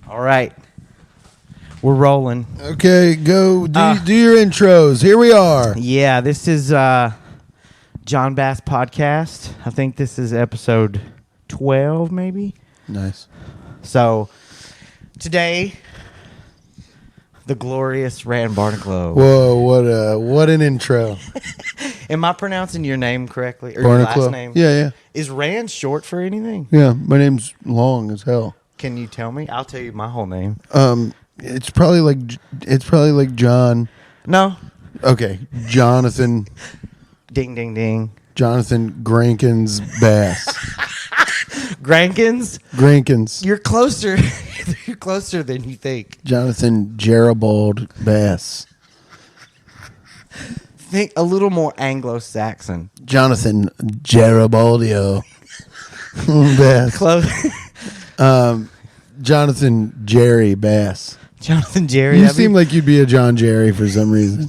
All right. We're rolling. Okay, go do your intros. Here we are. Yeah, this is John Bass Podcast. I think this is episode 12, maybe. Nice. So, today, the glorious Ran Barnaclo. Whoa, what an intro. Am I pronouncing your name correctly? Or Barnaclo. your last name? Yeah. Is Ran short for anything? Yeah, my name's long as hell. Can you tell me? I'll tell you my whole name. It's probably like John. No. Okay, Jonathan. Ding, ding, ding. Jonathan Grankins Bass. Grankins? You're closer. You're closer than you think. Jonathan Jeribaldo Bass. Think a little more Anglo-Saxon. Jonathan Jeribaldo Bass. Close. Jonathan Jerry Bass. Jonathan Jerry. You seem like you'd be a John Jerry for some reason.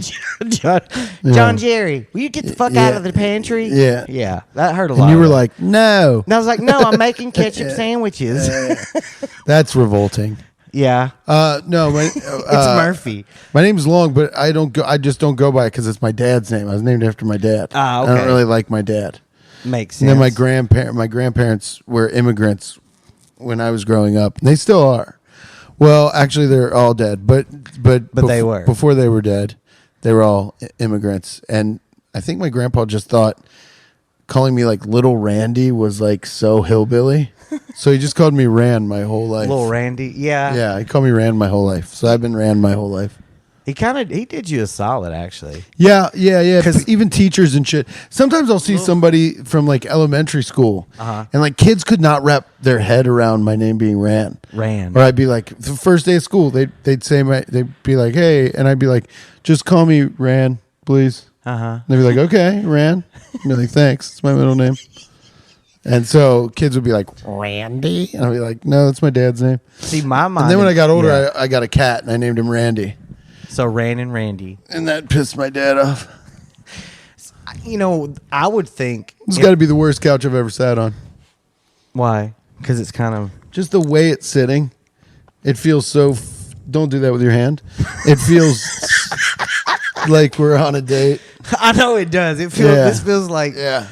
John Jerry, will you get the fuck out of the pantry? Yeah. Yeah, that hurt a lot. And you were like, no. And I was like, no, I'm making ketchup sandwiches. That's revolting. Yeah. No, it's Murphy. My name's long, but I just don't go by it because it's my dad's name. I was named after my dad. Ah, okay. I don't really like my dad. Makes sense. And then my grandparents were immigrants when I was growing up. And they still are. Well, actually, they're all dead, but they were before they were dead. They were all immigrants, and I think my grandpa just thought calling me like Little Randy was like so hillbilly, so he just called me Ran my whole life. Little Randy, yeah, yeah, he called me Ran my whole life, so I've been Ran my whole life. He did you a solid, actually. Yeah. Because even teachers and shit. Sometimes I'll see somebody from like elementary school, and like kids could not wrap their head around my name being Ran. Ran. Or I'd be like, the first day of school, they'd be like, hey, and I'd be like, just call me Ran, please. And they'd be like, okay, Ran. I'd be like, thanks, it's my middle name. And so kids would be like, Randy, and I'd be like, no, that's my dad's name. See, my mom. And then when I got older, I got a cat and I named him Randy. So Ran and Randy. And that pissed my dad off. You know, I would think... It's got to be the worst couch I've ever sat on. Why? Because it's kind of... Just the way it's sitting. It feels so... Don't do that with your hand. It feels like we're on a date. I know it does. It feels. This feels like... Yeah.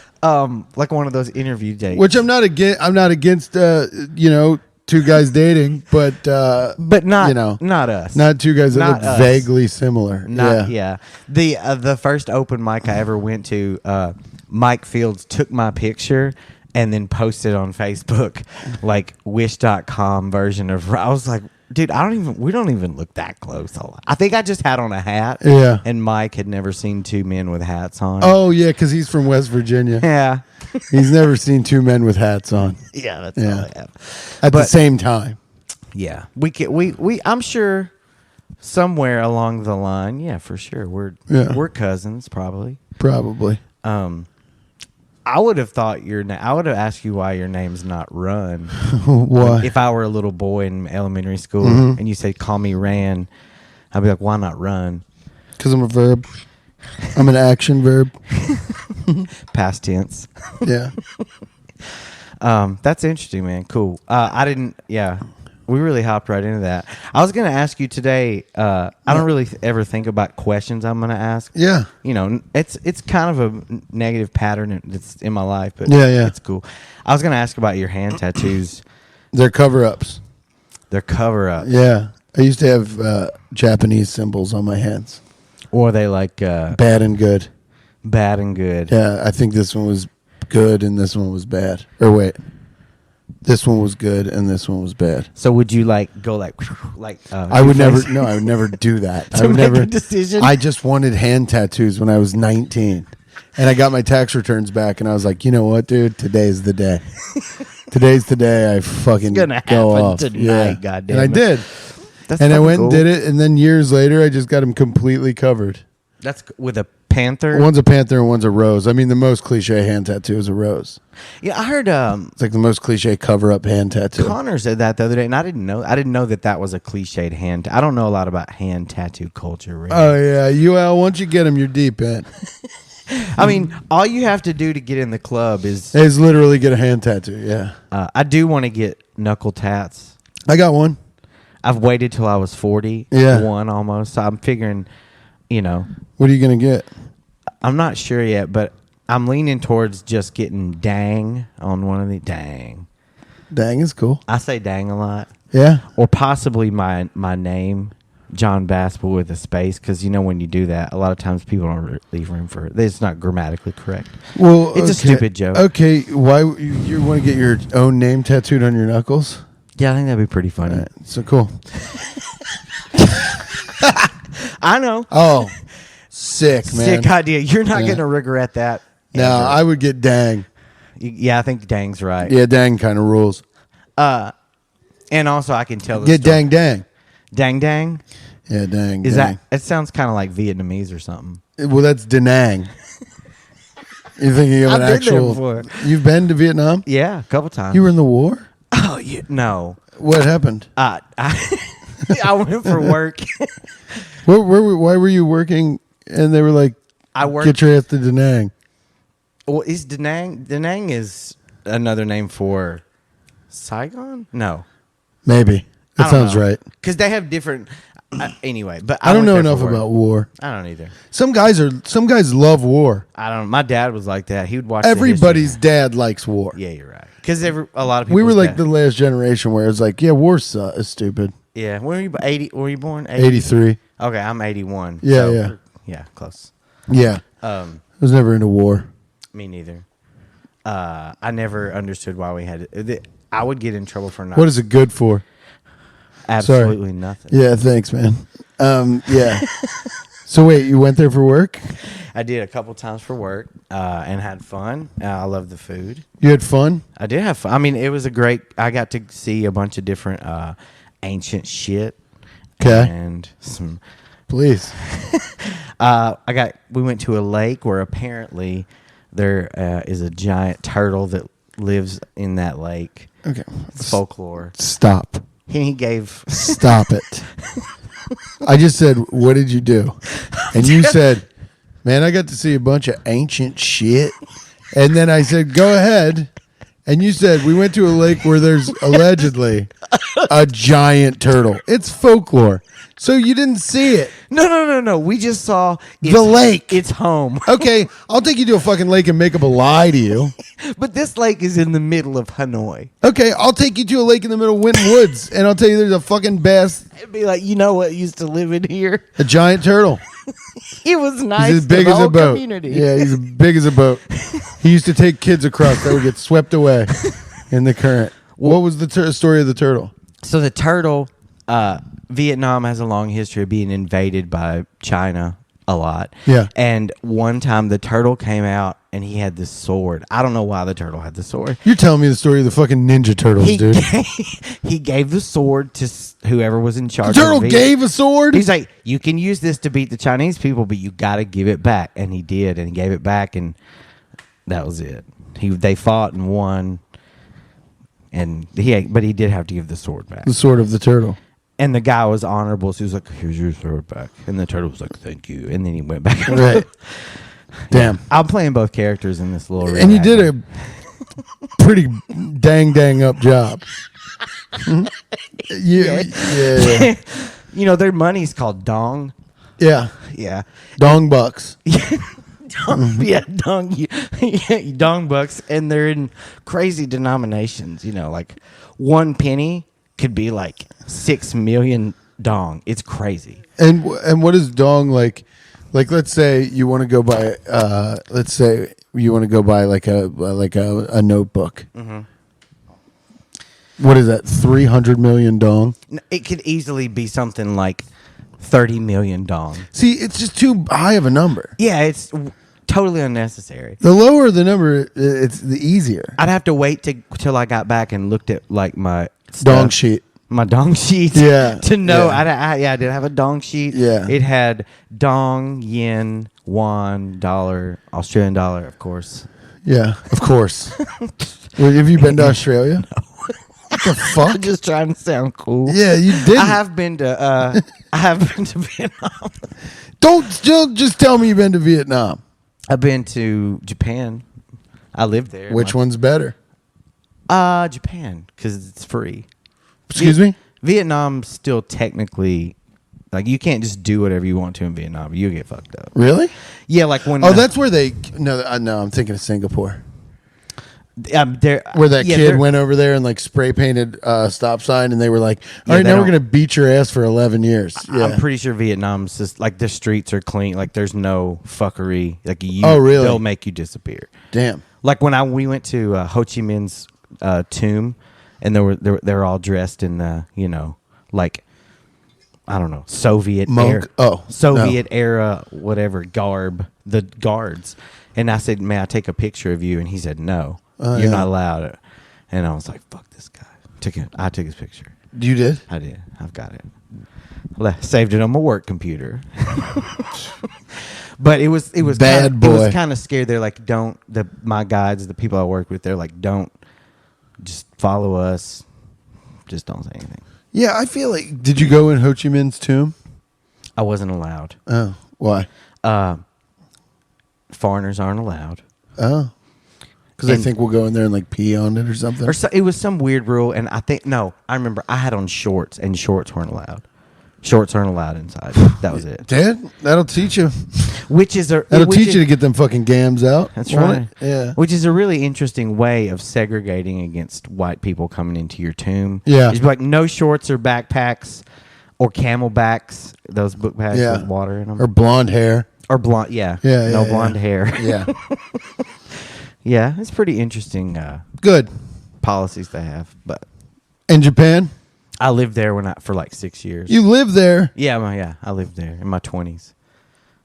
Like one of those interview dates. Which I'm not against, two guys dating, but not not us. Not two guys that look vaguely similar. The first open mic I ever went to, Mike Fields took my picture and then posted on Facebook like wish.com version of. I was like, dude, we don't even look that close. I think I just had on a hat. Yeah. And Mike had never seen two men with hats on. Oh yeah, because he's from West Virginia. Yeah. He's never seen two men with hats on. Yeah, that's all I have. At the same time. Yeah. I'm sure somewhere along the line, yeah, for sure. We're cousins, probably. Probably. I would have thought I would have asked you why your name's not Run. Why? If I were a little boy in elementary school and you said, call me Ran, I'd be like, why not Run? Because I'm a verb. I'm an action verb. Past tense. Yeah. That's interesting, man. Cool. We really hopped right into that. I was going to ask you today, I don't really ever think about questions I'm going to ask. Yeah. You know, it's kind of a negative pattern that's in my life, but yeah, it's cool. I was going to ask about your hand tattoos. They're cover-ups. They're cover-ups. Yeah. I used to have Japanese symbols on my hands. Or are they like... bad and good. Bad and good. Yeah, I think this one was good and this one was bad. Or wait. This one was good and this one was bad. So would you go like I would never do that. I would make a decision? I just wanted hand tattoos when I was 19. And I got my tax returns back and I was like, you know what, dude? Today's the day. Today's the day I fucking go off. Tonight, yeah. goddamn. And I did. And I went and did it, and then years later I just got them completely covered. That's with a panther? One's a panther and one's a rose. I mean, the most cliche hand tattoo is a rose. Yeah, I heard it's like the most cliche cover-up hand tattoo. Connor said that the other day, and I didn't know that was a cliched hand. I don't know a lot about hand tattoo culture, really. Oh yeah, once you get them, you're deep in. I mean, all you have to do to get in the club is literally get a hand tattoo. Yeah, I do want to get knuckle tats. I got one. I've waited till I was 40. Yeah. One almost. So I'm figuring, What are you going to get? I'm not sure yet, but I'm leaning towards just getting dang on one of the dang. Dang is cool. I say dang a lot. Yeah. Or possibly my name, Jon Bass, but with a space, because when you do that, a lot of times people don't leave room for it. It's not grammatically correct. Well, it's a stupid joke. Okay, why you want to get your own name tattooed on your knuckles? Yeah, I think that'd be pretty funny. Right, so cool. I know. Oh, sick, man. Sick idea. You're not going to regret that. No, ever. I would get dang. Yeah, I think dang's right. Yeah, dang kind of rules. And also I can tell the Get story. dang. Dang dang? Yeah, dang. Is dang. that? It sounds kind of like Vietnamese or something. Well, that's Da Nang. You're thinking of an I've been there actual. before. You've been to Vietnam? Yeah, a couple times. You were in the war? Oh, no. What happened? I went for work. Why were you working? And they were like, I worked. get your ass to Da Nang. Well, is Da Nang? Da Nang is another name for Saigon? No. Maybe. That sounds right. Because they have different. Anyway, but I don't know went there enough for work. about war. I don't either. Some guys love war. I don't. My dad was like that. He would watch. Everybody's dad likes war. Yeah, you're right. Because a lot of people. We were like the last generation where it's like, yeah, war is stupid. Yeah. When were you? 80? Were you born? 83. Okay, I'm 81. Yeah, so yeah. Yeah, close. Yeah. I was never into war. Me neither. I never understood why we had it. I would get in trouble for not. What is it good for? Absolutely nothing. Yeah, thanks, man. Yeah. So wait, you went there for work? I did a couple times for work and had fun. I love the food. You had fun? I did have fun. I mean, it was I got to see a bunch of different ancient shit. Okay. And some. Please. We went to a lake where apparently there is a giant turtle that lives in that lake. Okay. It's folklore. Stop. He gave. Stop it. I just said, what did you do? And you said, man, I got to see a bunch of ancient shit. And then I said, go ahead. And you said, we went to a lake where there's allegedly a giant turtle. It's folklore. So you didn't see it. No. We just saw The lake. It's home. Okay, I'll take you to a fucking lake and make up a lie to you. But this lake is in the middle of Hanoi. Okay, I'll take you to a lake in the middle of Winton Woods, and I'll tell you there's a fucking bass. It'd be like, you know what used to live in here? A giant turtle. It was nice. He's as big as a boat. Community. Yeah, he's as big as a boat. He used to take kids across that would get swept away in the current. What was the story of the turtle? So the turtle, Vietnam has a long history of being invaded by China a lot. Yeah. And one time the turtle came out and he had this sword. I don't know why the turtle had the sword. You're telling me the story of the fucking Ninja Turtles, dude. He gave the sword to whoever was in charge. The turtle gave a sword? He's like, you can use this to beat the Chinese people, but you got to give it back. And he did, and he gave it back, and that was it. They fought and won, but he did have to give the sword back. The sword of the turtle. And the guy was honorable, so he was like, here's your sword back. And the turtle was like, thank you. And then he went back. Right. Damn. I'm playing both characters in this little And you did a pretty dang up job. Yeah. You know, their money's called dong. Yeah. Yeah. Dong bucks. Dong bucks. And they're in crazy denominations. You know, like 1 penny could be like 6 million dong. It's crazy. And what is dong like? Like, let's say you want to go buy. Like a notebook. Mm-hmm. What is that? 300 million dong. It could easily be something like 30 million dong. See, it's just too high of a number. Yeah, it's totally unnecessary. The lower the number, it's the easier. I'd have to wait till I got back and looked at like my dong sheet. My dong sheet. Yeah. To know. Yeah. I did have a dong sheet. Yeah. It had dong, yen, won, dollar, Australian dollar, of course. Yeah, of course. Well, have you been to Australia? No. What the fuck? I'm just trying to sound cool. Yeah, you did. I have been to Vietnam. Don't still just tell me you've been to Vietnam. I've been to Japan. I lived there. Which one's better? Japan, because it's free. Excuse me? Vietnam's still technically like you can't just do whatever you want to in Vietnam. You get fucked up. Really? Yeah, like when. Oh, that's where they. No, I'm thinking of Singapore. Where that kid went over there and like spray painted a stop sign, and they were like, "All right, now we're gonna beat your ass for 11 years." Yeah. I'm pretty sure Vietnam's just like the streets are clean. Like there's no fuckery. Like really? They'll make you disappear. Damn. Like when we went to Ho Chi Minh's tomb, and they were all dressed in like I don't know Soviet era whatever garb, the guards, and I said, "May I take a picture of you?" And he said, "No." You're not allowed. And I was like, fuck this guy. I took his picture. You did? I did. I've got it. Saved it on my work computer. But it was bad boy. It was kind of scared. They're like, my guides, the people I work with, they're like, don't just follow us. Just don't say anything. Yeah, I feel like, did you go in Ho Chi Minh's tomb? I wasn't allowed. Oh, why? Foreigners aren't allowed. Oh. Because I think we'll go in there and like pee on it or something. It was some weird rule, and I remember I had on shorts, and shorts weren't allowed. Shorts aren't allowed inside. That was it. Dad, that'll teach you. That'll teach you to get them fucking gams out. That's right. Yeah. Which is a really interesting way of segregating against white people coming into your tomb. Yeah. It's like no shorts or backpacks or camelbacks, those book bags with water in them. Or blonde hair. Or blonde, yeah. No blonde hair. Yeah. Yeah, it's pretty interesting. Good policies they have, but in Japan, I lived there for like 6 years. You lived there? Yeah, I lived there in my 20s.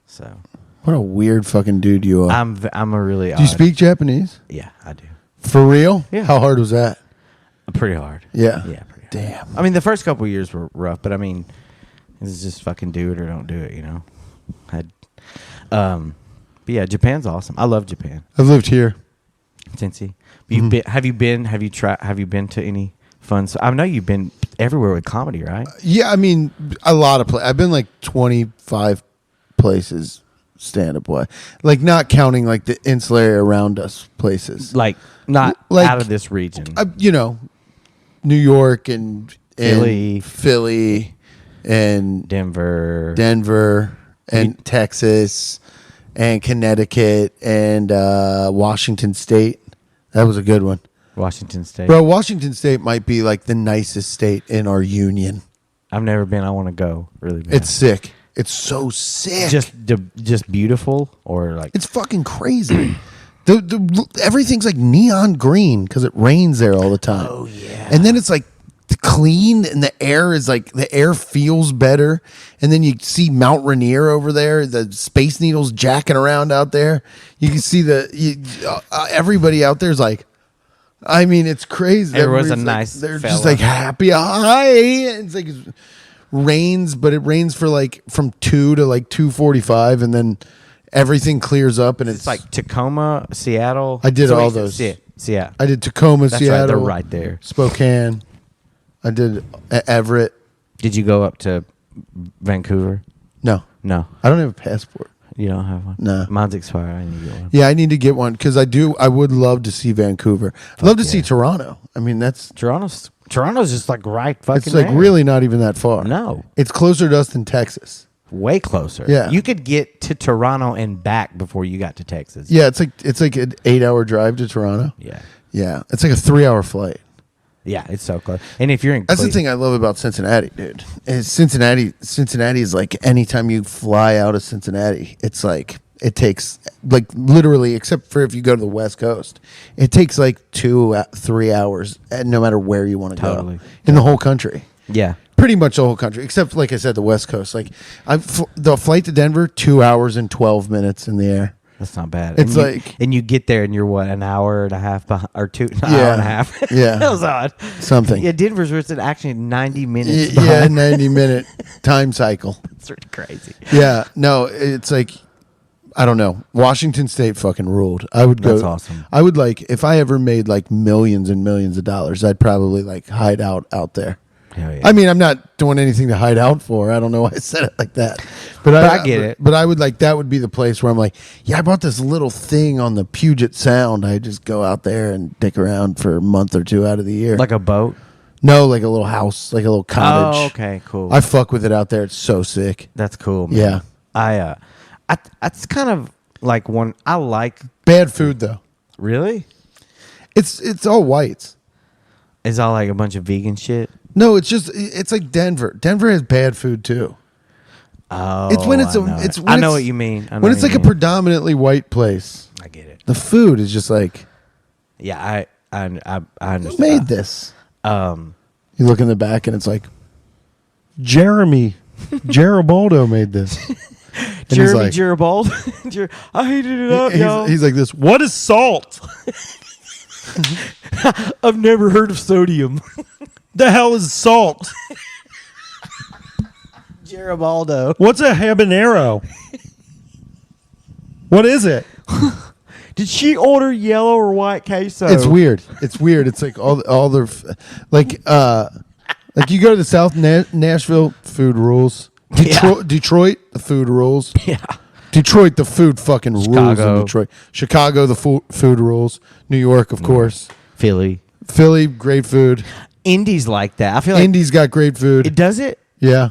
So, what a weird fucking dude you are. I'm a really. Do you speak Japanese? Yeah, I do. For real? Yeah. How hard was that? Pretty hard. Yeah. Yeah, pretty hard. Damn. I mean, the first couple of years were rough, but I mean, it's just fucking do it or don't do it, you know. But yeah, Japan's awesome. I love Japan. I've lived here. Cincy. Have you been to any fun? So I know you've been everywhere with comedy, right? Yeah, I mean a lot of places. I've been like 25 places stand up wise, like not counting like the insular area around us places, like not like, out of this region. New York and Philly and Denver and Texas. And Connecticut and Washington State. That was a good one. Washington State. Bro, Washington State might be like the nicest state in our union. I've never been. I want to go really bad. It's sick. It's so sick. Just beautiful or like... It's fucking crazy. Everything's like neon green because it rains there all the time. Oh, yeah. And then it's like clean and the air feels better, and then you see Mount Rainier over there, the Space Needles jacking around out there. You can see everybody out there's like, I mean, it's crazy. There was a nice they're fella. just like happy. Hi. It's like it rains, but it rains for like from 2 to like 2:45, and then everything clears up, and it's like Tacoma, Seattle. I did all those. Yeah, I did Tacoma, that's Seattle. Right, they're right there. Spokane. I did Everett. Did you go up to Vancouver? No. I don't have a passport. You don't have one? No. Mine's expired. I need to get one. Yeah, I need to get one because I would love to see Vancouver. I'd love to see Toronto. I mean, that's... Toronto's just like right fucking It's like there. really not even that far. No. It's closer to us than Texas. Way closer. Yeah. You could get to Toronto and back before you got to Texas. Yeah, it's like an 8-hour drive to Toronto. Yeah. Yeah, it's like a 3-hour flight. Yeah, it's so close. And if you're in That's the thing I love about Cincinnati, dude. Is Cincinnati is like anytime you fly out of Cincinnati, it's like it takes like literally, except for if you go to the West Coast, it takes like 2-3 hours, no matter where you want to go in the whole country. Yeah. Pretty much the whole country, except like I said, the West Coast. Like the flight to Denver, 2 hours and 12 minutes in the air. That's not bad. It's and you get there and you're what, an hour and a half behind, or hour and a half. Yeah, that was odd. Something. Yeah, Denver's actually 90 minutes. Yeah, 90-minute time cycle. It's crazy. Yeah, no, it's like I don't know. Washington State fucking ruled. I would go. That's awesome. I would like if I ever made like millions and millions of dollars, I'd probably like hide out there. Hell yeah. I mean, I'm not doing anything to hide out for. I don't know why I said it like that. But I get it. But I would like, that would be the place where I'm like, yeah, I bought this little thing on the Puget Sound. I just go out there and dick around for a month or two out of the year. Like a boat? No, like a little house, like a little cottage. Oh, okay, cool. I fuck with it out there. It's so sick. That's cool, man. Yeah. I it's kind of like one I like. Bad food though. Really? It's all whites. It's all like a bunch of vegan shit. No, it's like Denver. Denver has bad food too. Oh, It's when I know what you mean. When it's like a predominantly white place. I get it. The food is just like, Yeah, I understand. who made this? You look in the back and it's like, Jeremy Jeribaldo made this. And Jeremy he's like, Jeribaldo. I heated it up, y'all. he's like this. What is salt? I've never heard of sodium. The hell is salt? Jeribaldo. What's a habanero? What is it? Did she order yellow or white queso? It's weird. It's weird. It's like all the like you go to the South Nashville, food rules. Detroit, the food rules. Yeah. Detroit, the food fucking rules Chicago. in Detroit. Chicago, the food rules. New York, of course. Philly, great food. Indy's like that. I feel like Indy's got great food. it does it. Yeah.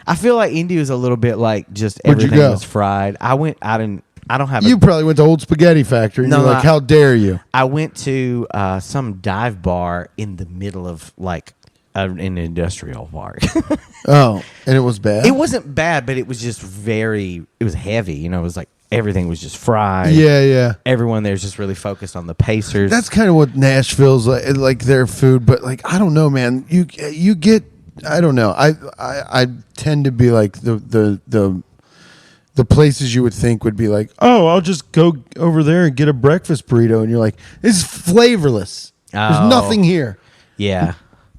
I feel like Indy was a little bit like just Where'd you everything go? was fried. I don't have. You probably went to Old Spaghetti Factory. And No, you're like, how dare you? I went to some dive bar in the middle of like an industrial park. Oh, and it was bad. It wasn't bad, but it was just it was heavy. You know, it was like everything was just fried. Yeah. Everyone there's just really focused on the Pacers. That's kind of what Nashville's like their food, but like I don't know, man. You get I don't know. I tend to be like the places you would think would be like, oh, I'll just go over there and get a breakfast burrito, and you're like, it's flavorless. There's Oh. nothing here. Yeah.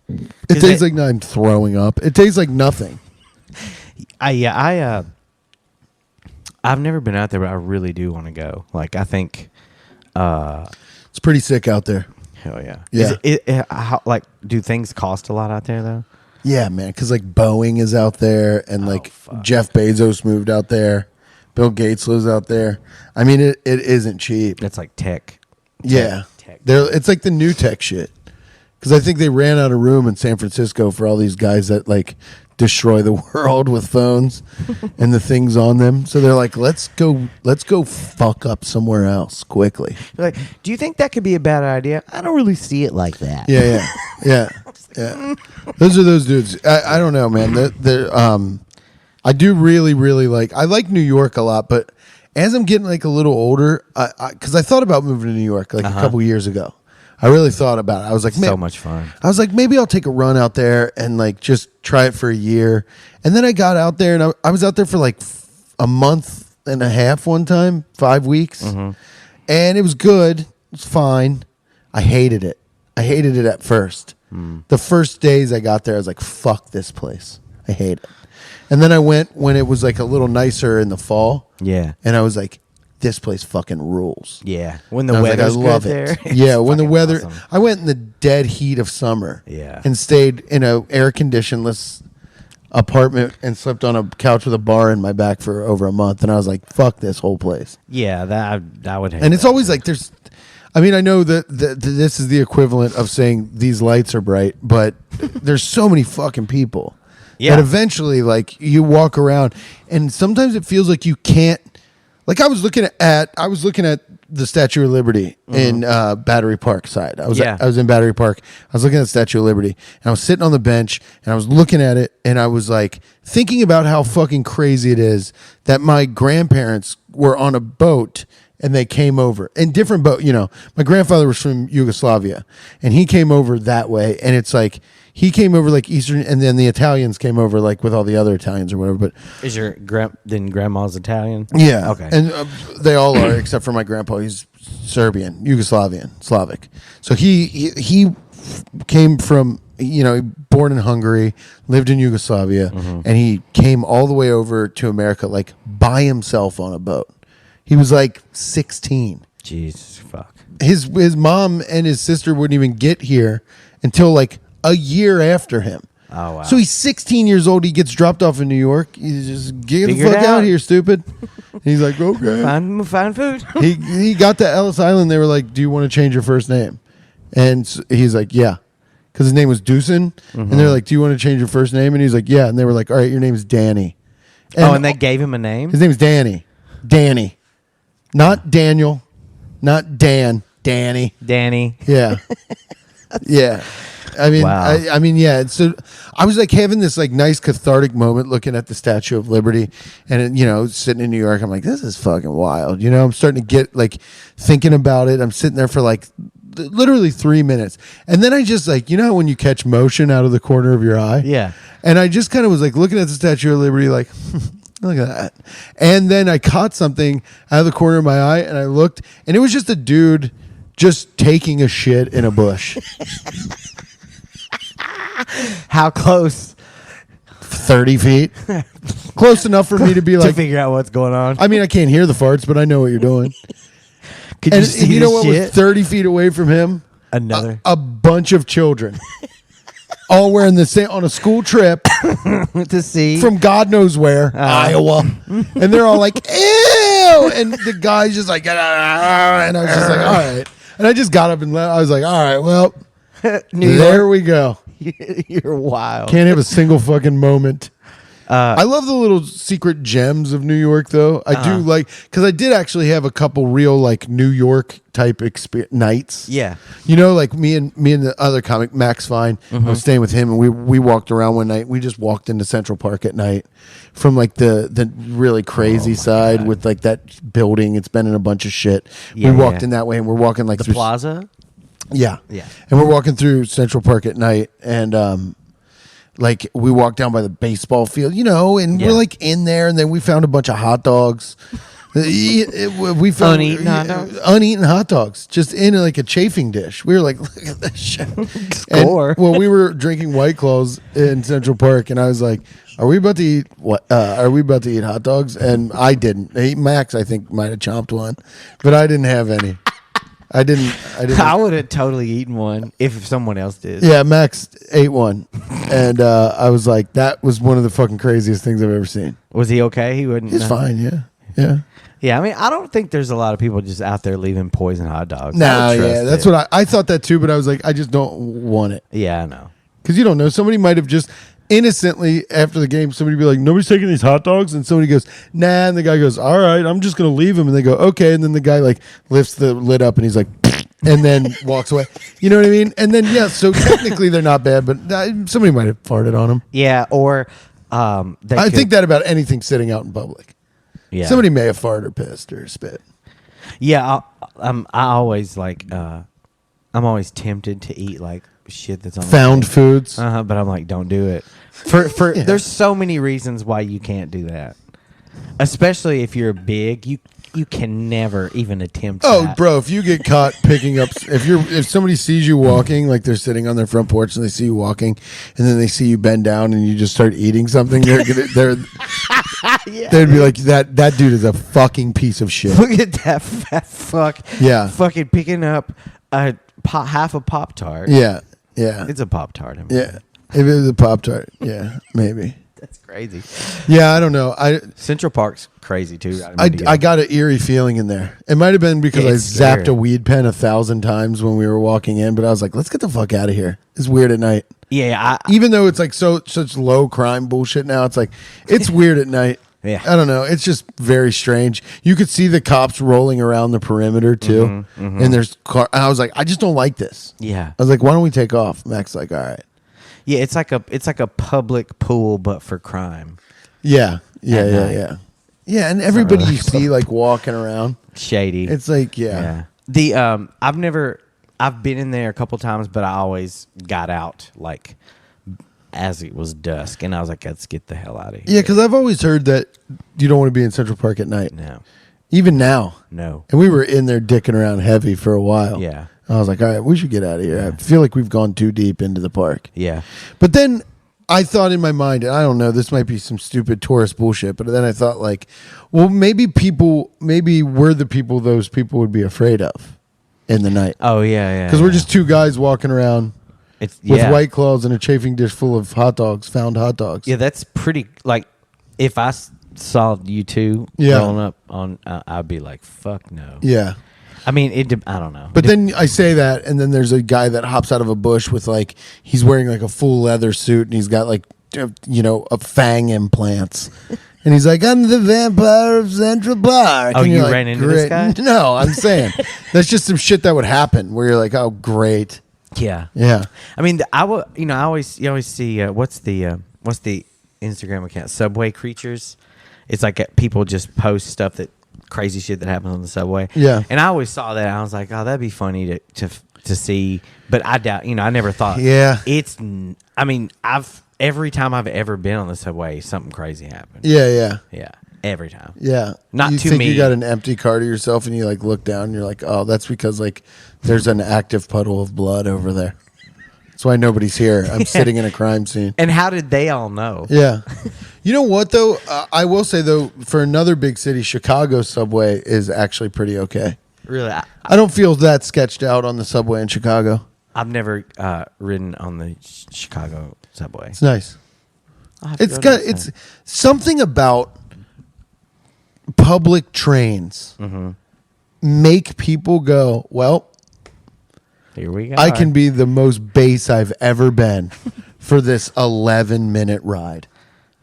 It tastes like I'm throwing up. It tastes like nothing. I've never been out there, but I really do want to go. Like, I think, It's pretty sick out there. hell yeah. Yeah. Like, do things cost a lot out there though? Yeah, man, because like Boeing is out there, and like fuck. Jeff Bezos moved out there. Bill Gates lives out there. I mean, it isn't cheap. That's like tech. Yeah, Tech. it's like the new tech shit. Because I think they ran out of room in San Francisco for all these guys that like destroy the world with phones and the things on them. So they're like, let's go fuck up somewhere else quickly. Like, do you think that could be a bad idea? I don't really see it like that. Yeah. Those are those dudes. I don't know, man. I do really, really I like New York a lot, but as I'm getting like a little older, because I thought about moving to New York like a couple years ago. I really thought about it. I was like, So much fun. I was like, maybe I'll take a run out there and like just try it for a year. And then I got out there and I was out there for like a month and a half one time, 5 weeks. Mm-hmm. And it was good. It was fine. I hated it. I hated it at first. The first days I got there, I was like, fuck this place. I hate it. And then I went when it was like a little nicer in the fall. Yeah. And I was like, this place fucking rules. Yeah. When the I was like, weather's I love good it. there. Yeah, it's when the fucking weather. awesome. I went in the dead heat of summer. Yeah. And stayed in a air conditionedless apartment and slept on a couch with a bar in my back for over a month. And I was like, fuck this whole place. Yeah, that I would hate. And it's that. always like there's. I mean, I know that this is the equivalent of saying these lights are bright, but there's so many fucking people. Yeah. That eventually, like, you walk around, and sometimes it feels like you can't. Like I was looking at the Statue of Liberty in Battery Park side. I was in Battery Park. I was looking at the Statue of Liberty, and I was sitting on the bench, and I was looking at it, and I was like thinking about how fucking crazy it is that my grandparents were on a boat and they came over in different boat. You know, my grandfather was from Yugoslavia, and he came over that way, and it's like. He came over like Eastern, and then the Italians came over like with all the other Italians or whatever. But Is your grandma's Italian? yeah, Okay. and they all are except for my grandpa. He's Serbian, Yugoslavian, Slavic. So he came from born in Hungary, lived in Yugoslavia, and he came all the way over to America like by himself on a boat. He was like 16. Jesus fuck. His mom and his sister wouldn't even get here until like a year after him. Oh wow. So he's 16 years old. He gets dropped off in New York. He's just get the Figure it fuck out out. here, stupid. And he's like, okay. Find food. He got to Ellis Island. They were like, do you want to change your first name? And he's like, yeah. because his name was Deucin. And they're like, do you want to change your first name? And he's like, yeah. And they were like, all right, your name is Danny. And they gave him a name? His name is Danny. Danny. Not Daniel. Not Dan. Danny. Danny. Yeah. Yeah. I mean, Wow. I mean, yeah. So I was like having this like nice cathartic moment looking at the Statue of Liberty, and you know, sitting in New York, I'm like, this is fucking wild. You know, I'm starting to get like thinking about it. I'm sitting there for like literally 3 minutes, and then I just like, you know, how when you catch motion out of the corner of your eye, Yeah. and I just kind of was like looking at the Statue of Liberty, like. Look at that. And then I caught something out of the corner of my eye, and I looked, and it was just a dude just taking a shit in a bush. How close? 30 feet. Close enough for me to be To like, figure out what's going on. I mean, I can't hear the farts, but I know what you're doing. Could And you see you know the what shit? was 30 feet away from him? Another. A bunch of children. All wearing the same on a school trip To see. from God knows where, Iowa. And they're all like, ew. And the guy's just like, "Ah," and I was just like, all right. And I just got up and left. I was like, all right, well, New there York. we go. You're wild. Can't have a single fucking moment. I love the little secret gems of New York, though. I do like, because I did actually have a couple real like New York type nights. Yeah. You know, like me and the other comic Max Fine. I was staying with him, and we walked around one night. We just walked into Central Park at night from like the really crazy side with like that building. It's been in a bunch of shit. Yeah, we walked yeah. in that way, and we're walking like The through plaza? Yeah. Yeah. And we're walking through Central Park at night, and like we walked down by the baseball field, you know, and Yeah. we're like in there, and then we found a bunch of hot dogs. We found Uneaten hot dogs? uneaten hot dogs, just in like a chafing dish. We were like, look at this shit. Score. Well, we were drinking White Claws in Central Park, and I was like, "Are we about to eat what? Are we about to eat hot dogs?" And I didn't. Max, I think, might have chomped one, but I didn't have any. I didn't. I would have totally eaten one if someone else did. Yeah, Max ate one, and I was like, that was one of the fucking craziest things I've ever seen. Was he okay? He wouldn't. He's fine, yeah. Yeah, I mean, I don't think there's a lot of people just out there leaving poison hot dogs. No, I would yeah, trust that's it. what I thought that too, but I was like, I just don't want it. Yeah, I know. Because you don't know. Somebody might have just innocently, after the game, somebody be like, nobody's taking these hot dogs, and somebody goes, nah, and the guy goes, all right, I'm just going to leave them, and they go, okay, and then the guy like lifts the lid up, and he's like, and then walks away. You know what I mean? And then, yeah, so technically they're not bad, but somebody might have farted on them. Yeah, or I think that about anything sitting out in public. Yeah. Somebody may have farted or pissed or spit. Yeah, I always like. I'm always tempted to eat like shit that's on Found foods. but I'm like, don't do it. For there's so many reasons why you can't do that. Especially if you're big, you can never even attempt. Oh, that. bro! If you get caught picking up, if somebody sees you walking, like they're sitting on their front porch and they see you walking, and then they see you bend down and you just start eating something, they'd be like, that dude is a fucking piece of shit. Look at that fat fuck. Yeah. Fucking picking up half a Pop-Tart. Yeah, It's a Pop-Tart. I mean. yeah. If it was a Pop-Tart, yeah, maybe. That's crazy. Yeah, I don't know. Central Park's crazy too. I got an eerie feeling in there. It might have been because I It's zapped scary. a weed pen 1,000 times when we were walking in, but I was like, let's get the fuck out of here. It's weird at night. Yeah, Even though it's like such low crime bullshit now, it's like it's weird at night. Yeah. I don't know. It's just very strange. You could see the cops rolling around the perimeter too, and there's car. And I was like, I just don't like this. yeah, I was like, why don't we take off? Max like, all right. yeah. It's like a public pool, but for crime. Yeah, At night. yeah. And everybody really you see like walking around, Shady. it's like yeah. The I've been in there a couple times, but I always got out like as it was dusk, and I was like, let's get the hell out of here. Yeah, because I've always heard that you don't want to be in Central Park at night. No, Even now. no. And we were in there dicking around heavy for a while. Yeah. I was like, all right, we should get out of here. I feel like we've gone too deep into the park. Yeah. But then I thought in my mind, and I don't know, this might be some stupid tourist bullshit, but then I thought like, well, maybe we're the people those people would be afraid of in the night. Oh yeah. Because we're just two guys walking around it's with White Claws and a chafing dish full of hot dogs, found hot dogs. Yeah, that's pretty. Like, if I saw you two Yeah. growing up on, I'd be like, fuck no. Yeah. I mean, I don't know. But then I say that, and then there's a guy that hops out of a bush with like he's wearing like a full leather suit, and he's got like a fang implants, and he's like, "I'm the vampire of Central Park." Oh, and you like, ran into this guy? No, I'm saying that's just some shit that would happen where you're like, "Oh, great." Yeah. Yeah. I mean, you always see what's the Instagram account? Subway Creatures. It's like people just post stuff crazy shit that happens on the subway. Yeah. And I always saw that. And I was like, oh, that'd be funny to see. But I doubt. I never thought. Yeah. I mean, every time I've ever been on the subway, something crazy happened. Yeah. Yeah. Every time. Yeah. Not you to think me. You got an empty car to yourself, and you like look down, and you're like, oh, that's because like there's an active puddle of blood over there. That's why nobody's here. I'm sitting in a crime scene. And how did they all know? Yeah. You know what, though? I will say, though, for another big city, Chicago subway is actually pretty okay. Really? I don't feel that sketched out on the subway in Chicago. I've never ridden on the Chicago subway. It's nice. It's something about public trains make people go, well, here we go. I can be the most base I've ever been for this 11-minute ride.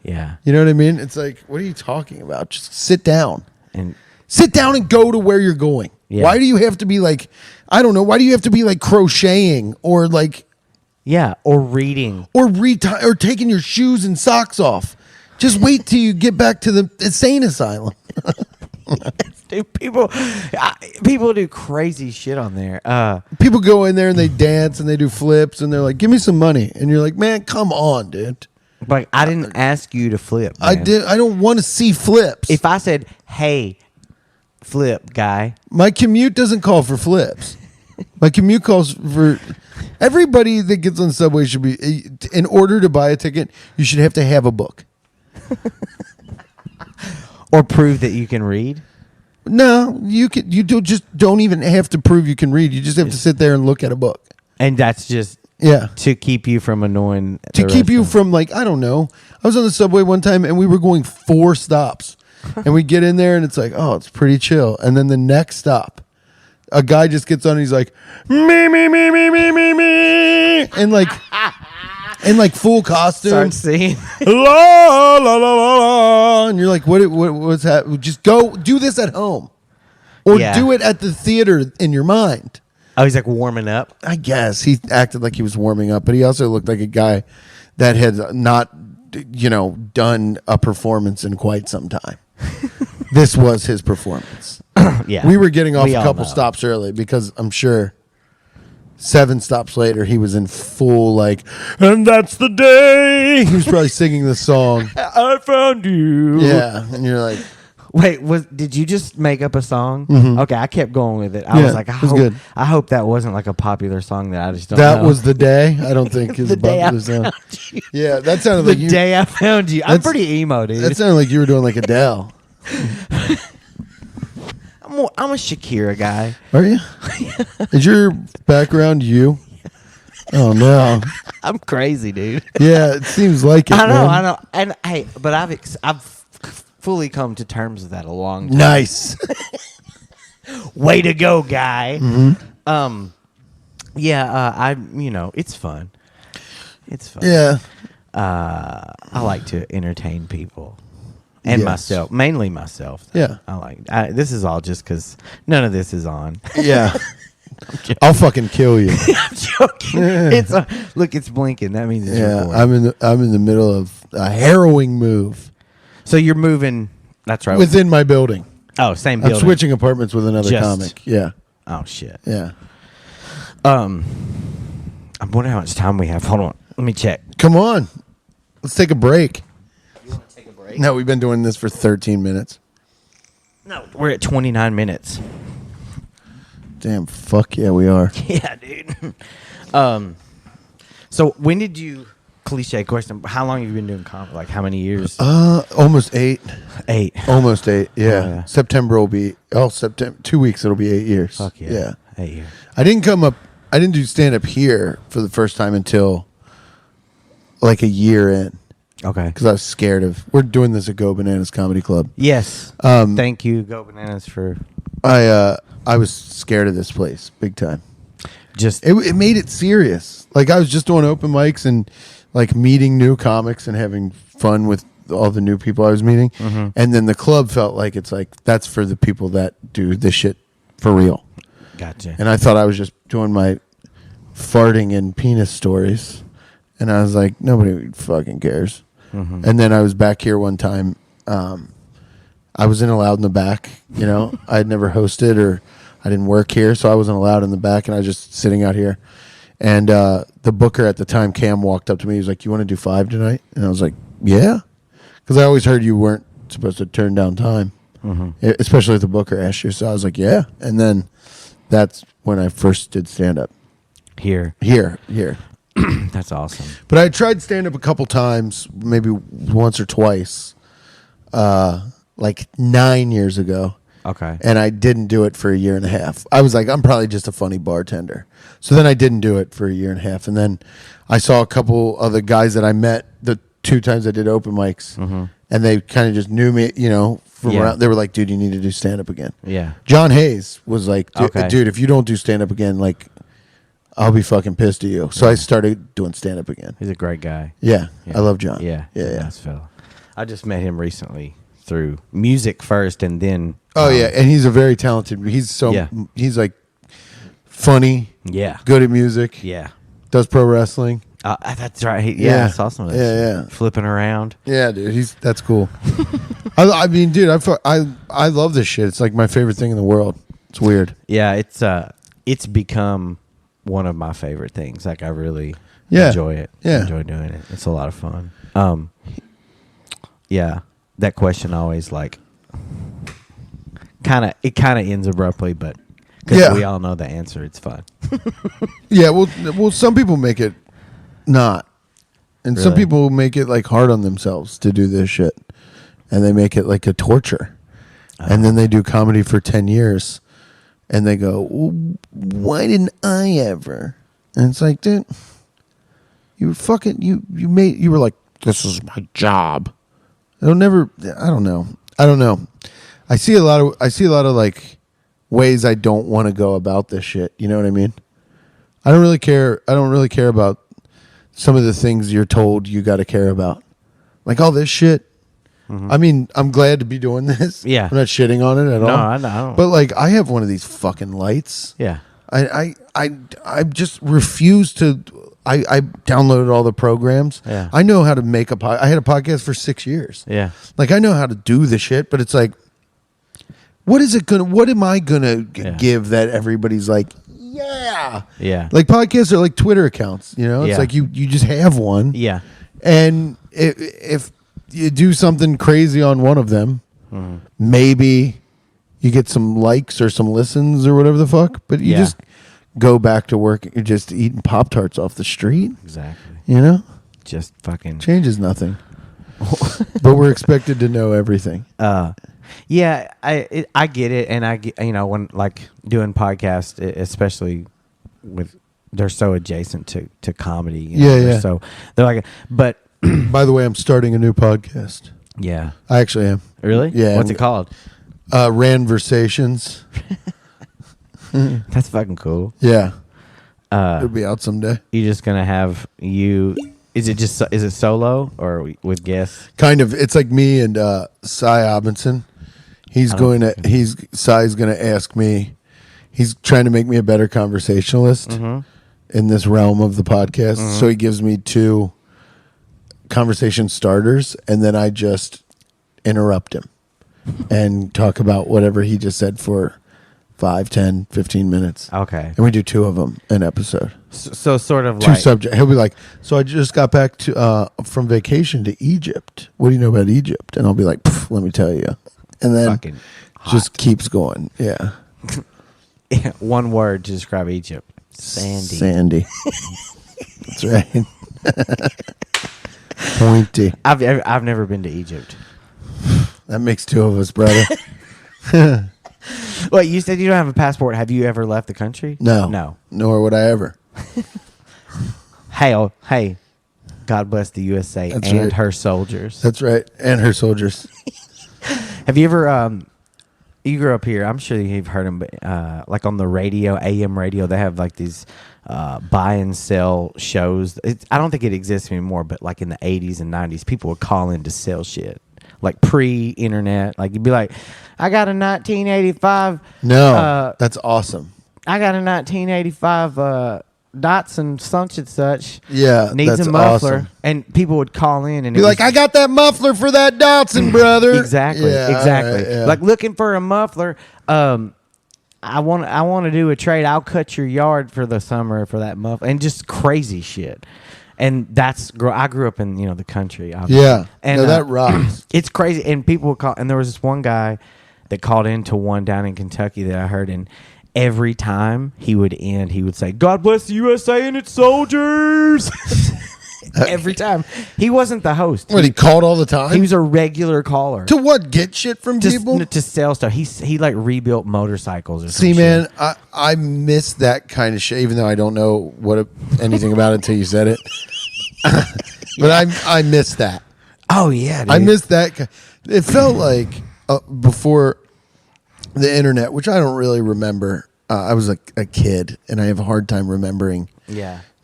Yeah. You know what I mean? It's like, what are you talking about? Just sit down. And sit down and go to where you're going. Yeah. Why do you have to be like, I don't know, why do you have to be like crocheting or like... Yeah, or reading. Or taking your shoes and socks off. Just wait till you get back to the insane asylum. Dude, people do crazy shit on there. People go in there and they dance and they do flips and they're like, "Give me some money," and you're like, "Man, come on, dude." Like, I didn't ask you to flip. Man. I did. I don't want to see flips. If I said, "Hey, flip, guy," my commute doesn't call for flips. My commute calls for everybody that gets on the subway should be. In order to buy a ticket, you should have to have a book. Or prove that you can read? No, you don't even have to prove you can read. You just have to sit there and look at a book. And that's just to keep you from annoying. To keep you from like, I don't know. I was on the subway one time and we were going 4 stops. And we get in there and it's like, oh, it's pretty chill. And then the next stop, a guy just gets on and he's like, me, me, me, me, me, me, me. And like in like full costume. Start singing. La, la, la, la, la. And you're like, what's happening? Just go do this at home. Or do it at the theater in your mind. Oh, he's like warming up? I guess. He acted like he was warming up, but he also looked like a guy that had not, done a performance in quite some time. This was his performance. Yeah. We were getting off a couple stops early because I'm sure 7 stops later, he was in full like, and that's the day. He was probably singing the song. I found you. Yeah. And you're like, wait, did you just make up a song? Mm-hmm. Okay, I kept going with it. I was like, I hope that wasn't like a popular song that I just don't know. That was the day? I don't think is a popular song. Yeah, that sounded like the day I found you. I'm pretty emo, dude. That sounded like you were doing like Adele. I'm a Shakira guy. Are you? Is your background you? Oh no, I'm crazy, dude. Yeah, it seems like it. I know. And hey, but I've fully come to terms with that a long time. Nice. Way to go, guy. Mm-hmm. It's fun. It's fun. Yeah. I like to entertain people. And myself, mainly myself. Yeah. This is all just because none of this is on. Yeah. I'll fucking kill you. I'm joking. Look, it's blinking. That means it's recording. I'm in the middle of a harrowing move. So you're moving. That's right. Within my building. Oh, same building. I'm switching apartments with another comic. Yeah. Oh shit. Yeah. I'm wondering how much time we have. Hold on. Let me check. Come on. Let's take a break. You want to take a break? No, we've been doing this for 13 minutes. No, we're at 29 minutes. Damn, fuck yeah, we are. Yeah, dude. So when did you, cliche question, how long have you been doing comedy? Like how many years? Almost 8. 8. Almost 8, yeah. Oh, yeah. September will be, September, 2 weeks it'll be 8 years. Fuck yeah. Yeah. 8 years. I didn't do stand-up here for the first time until like a year in. Okay. Because I was scared we're doing this at Go Bananas Comedy Club. Yes. Thank you, Go Bananas, for I was scared of this place big time. Just It made it serious. Like I was just doing open mics and like meeting new comics and having fun with all the new people I was meeting. And then the club felt like it's like that's for the people that do this shit for real. gotcha. And I thought I was just doing my farting and penis stories. And I was like, nobody fucking cares. And then I was back here one time. I wasn't allowed in the back. You know, I had never hosted or I didn't work here, so I wasn't allowed in the back. And I was just sitting out here. And the booker at the time, Cam, walked up to me. He was like, "You want to do 5 tonight?" And I was like, "Yeah," because I always heard you weren't supposed to turn down time, especially if the booker asked you. So I was like, "Yeah." And then that's when I first did stand up. Here. That's awesome. But I tried stand up a couple times, maybe once or twice, like 9 years ago. Okay. And I didn't do it for a year and a half. I was like, I'm probably just a funny bartender. So then I didn't do it for a year and a half. And then I saw a couple other guys that I met the 2 times I did open mics. And they kind of just knew me, you know, from around. They were like, dude, you need to do stand up again. Yeah. John Hayes was like, Okay. dude, if you don't do stand up again, like, I'll be fucking pissed at you. So I started doing stand up again. He's a great guy. Yeah. I love John. Yeah. Yeah. Nice fella. I just met him recently through music first and then. Oh, yeah. And he's a very talented. He's like funny. Yeah. Good at music. Yeah. Does pro wrestling. That's right. Yeah. I saw some of that. Yeah. Flipping around. Yeah, dude. That's cool. I mean, dude, I love this shit. It's like my favorite thing in the world. It's weird. Yeah. It's become one of my favorite things. Like I really enjoy it. Yeah. Enjoy doing it. It's a lot of fun. Yeah. That question always like kind of ends abruptly, but because we all know the answer, it's fun. Yeah, well, some people make it not, and some Really? people make it like hard on themselves to do this shit, and they make it like a torture, and then they do comedy for 10 years, and they go, well, "Why didn't I ever?" And it's like, dude, you were like, "This is my job." I don't know. I see a lot of like ways I don't want to go about this shit. You know what I mean? I don't really care about some of the things you're told you got to care about. Like all this shit. I mean, I'm glad to be doing this. Yeah. I'm not shitting on it at all. No, I don't. But like, I have one of these fucking lights. Yeah. I just refuse to. I downloaded all the programs. Yeah. I know how to make I had a podcast for 6 years. Yeah. Like I know how to do the shit, but it's like, what am I gonna give that everybody's like, yeah. Like podcasts are like Twitter accounts, you know? It's like you just have one. Yeah. And if you do something crazy on one of them, maybe you get some likes or some listens or whatever the fuck, but you just go back to work. You're just eating Pop-Tarts off the street. Exactly. You know? Just fucking changes nothing. But we're expected to know everything. Yeah, I get it, and I get, you know, when like doing podcasts, especially with they're so adjacent to comedy. You know, Yeah. So they're like, but by the way, I'm starting a new podcast. Yeah, I actually am. Really? Yeah. What's it called? Ranversations. That's fucking cool. Yeah. It'll be out someday. You just gonna have you? Is it solo or with guests? Kind of. It's like me and Cy Robinson. Sai's going to ask me. He's trying to make me a better conversationalist in this realm of the podcast. So he gives me 2 conversation starters, and then I just interrupt him and talk about whatever he just said for 5, 10, 15 minutes. Okay. And we do 2 of them an episode. So sort of 2 like subjects. He'll be like, so I just got back from vacation to Egypt. What do you know about Egypt? And I'll be like, let me tell you. And then fucking just keeps going. Yeah. one word to describe Egypt: sandy. That's right. Pointy. I've never been to Egypt. That makes 2 of us, brother. Well, you said you don't have a passport. Have you ever left the country? No. Nor would I ever. Hey, God bless the USA. That's and right. her soldiers. That's right. And her soldiers. Have you ever You grew up here. I'm sure you've heard them, like on the radio, AM radio. They have like these buy and sell shows. I don't think it exists anymore, but like in the 80s and 90s, people would call in to sell shit. Like pre-internet. Like you'd be like, I got a 1985. No, that's awesome. I got a 1985 Datsun such and such. Yeah, needs that's a muffler, awesome. And people would call in and be like, I got that muffler for that Datsun, brother. Exactly, Yeah, exactly. right, yeah. Like looking for a muffler. I want to do a trade. I'll cut your yard for the summer for that muffler, and just crazy shit. And I grew up in the country. Obviously. Yeah, and no, that rocks. It's crazy, and people would call. And there was this one guy that called into one down in Kentucky that I heard, and every time he would end, he would say, "God bless the USA and its soldiers." Every time. He wasn't the host. What, he called all the time? He was a regular caller. To what? Get shit from people? To sell stuff. He like rebuilt momotorcycles or See, something. man, I miss that kind of shit, even though I don't know anything about it until you said it. But I miss that. Oh, yeah, dude. I miss that. It felt like before the internet, which I don't really remember. I was a kid, and I have a hard time remembering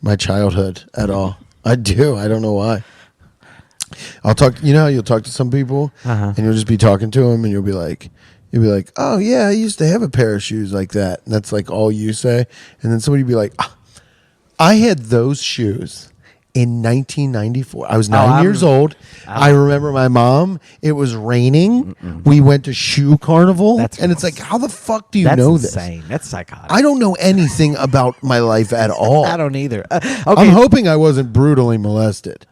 my childhood at all. I do. I don't know why. I'll talk. You'll talk to some people, and you'll just be talking to them, and you'll be like, "Oh yeah, I used to have a pair of shoes like that." And that's like all you say, and then somebody will be like, "I had those shoes in 1994. I was 9 years old. I remember my mom. It was raining. We went to Shoe Carnival, and it's like, how the fuck do you know this? That's insane. That's psychotic. I don't know anything about my life at all. I don't either. Okay. I'm hoping I wasn't brutally molested.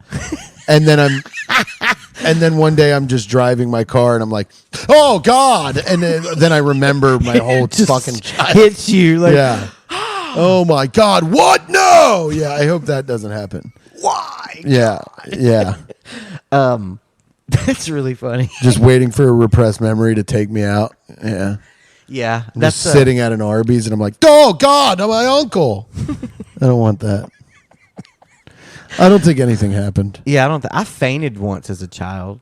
And then one day I'm just driving my car and I'm like, oh God. And then I remember my whole fucking child. Hits you. Like, yeah. Oh my God. What? No. Yeah. I hope that doesn't happen. Why? Yeah. Yeah. That's really funny. Just waiting for a repressed memory to take me out. Yeah. Yeah. I'm just sitting at an Arby's and I'm like, oh God, I'm my uncle. I don't want that. I don't think anything happened. Yeah, I fainted once as a child.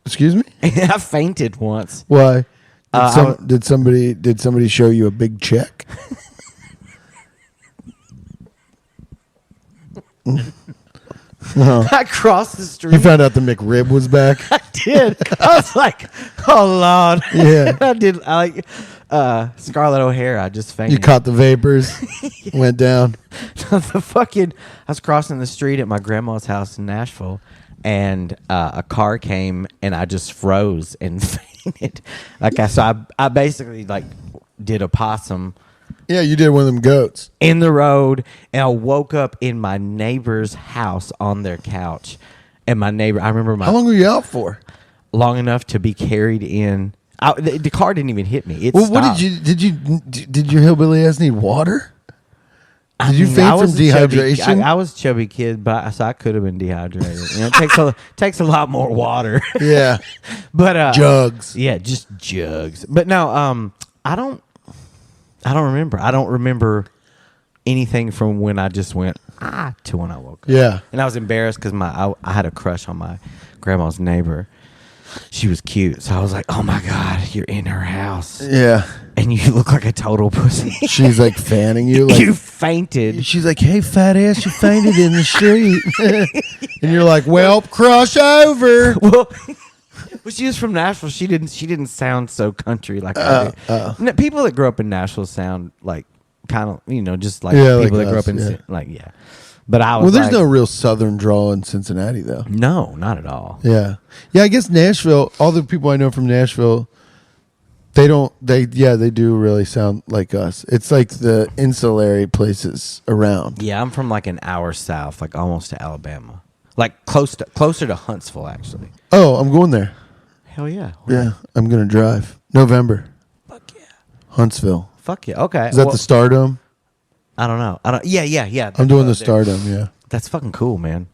Excuse me? I fainted once. Why? Did somebody show you a big check? I crossed the street. You found out the McRib was back? I did. I was like, oh Lord. Yeah. I did. I like Scarlett O'Hara. I just fainted. You caught the vapors, went down. I was crossing the street at my grandma's house in Nashville, and a car came, and I just froze and fainted. I basically like did a possum. Yeah, you did one of them goats. In the road, and I woke up in my neighbor's house on their couch. And my neighbor, I remember How long were you out for? Long enough to be carried in. The car didn't even hit me. Well, what did your hillbilly ass need water? Did you faint from dehydration? I was a chubby kid, so I could have been dehydrated. It takes a lot more water. Yeah, but jugs. Yeah, just jugs. But no, I don't remember. I don't remember anything from when I just went to when I woke up. Yeah, and I was embarrassed because I had a crush on my grandma's neighbor. She was cute, so I was like, "Oh my God, you're in her house." Yeah, and you look like a total pussy. She's like fanning you. Like, you fainted. She's like, "Hey, fat ass, you fainted in the street," and you're like, "Well, crush over." Well, she was from Nashville. She didn't sound so country like I do. No, people that grew up in Nashville sound like kind of just like people like that grew us, up in yeah. But I was there's no real Southern drawl in Cincinnati though. No, not at all. Yeah. I guess Nashville. All the people I know from Nashville, they do really sound like us. It's like the insulary places around. Yeah, I'm from like an hour south, like almost to Alabama, like closer to Huntsville actually. Oh, I'm going there. Hell yeah. Yeah, I'm gonna drive November. Fuck yeah. Huntsville. Fuck yeah. Okay. Is that the Stardome? I don't know. Yeah. I'm doing the Stardome. Yeah. That's fucking cool, man.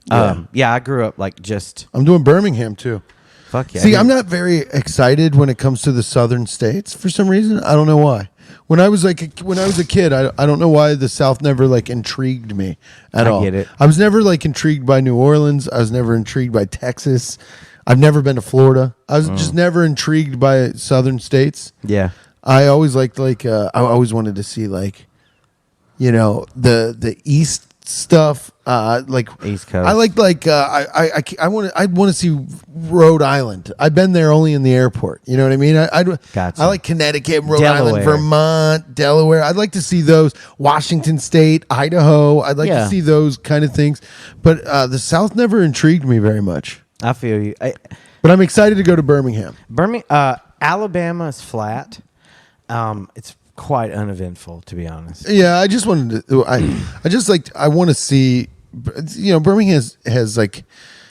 Yeah. I grew up like just. I'm doing Birmingham too. Fuck yeah. See, I'm not very excited when it comes to the southern states for some reason. I don't know why. When I was a kid, I don't know why the South never like intrigued me at all. I get it. I was never like intrigued by New Orleans. I was never intrigued by Texas. I've never been to Florida. I was just never intrigued by southern states. Yeah. I always liked I always wanted to see the East stuff. East Coast. I I want to see Rhode Island. I've been there only in the airport. You know what I mean? Gotcha. I like Connecticut, Rhode Delaware. Island, Vermont, Delaware. I'd like to see those. Washington State, Idaho. I'd like to see those kind of things. But the South never intrigued me very much. I feel you. But I'm excited to go to Birmingham. Alabama is flat. It's quite uneventful, to be honest. Yeah, I just wanted to. I want to see. Birmingham has like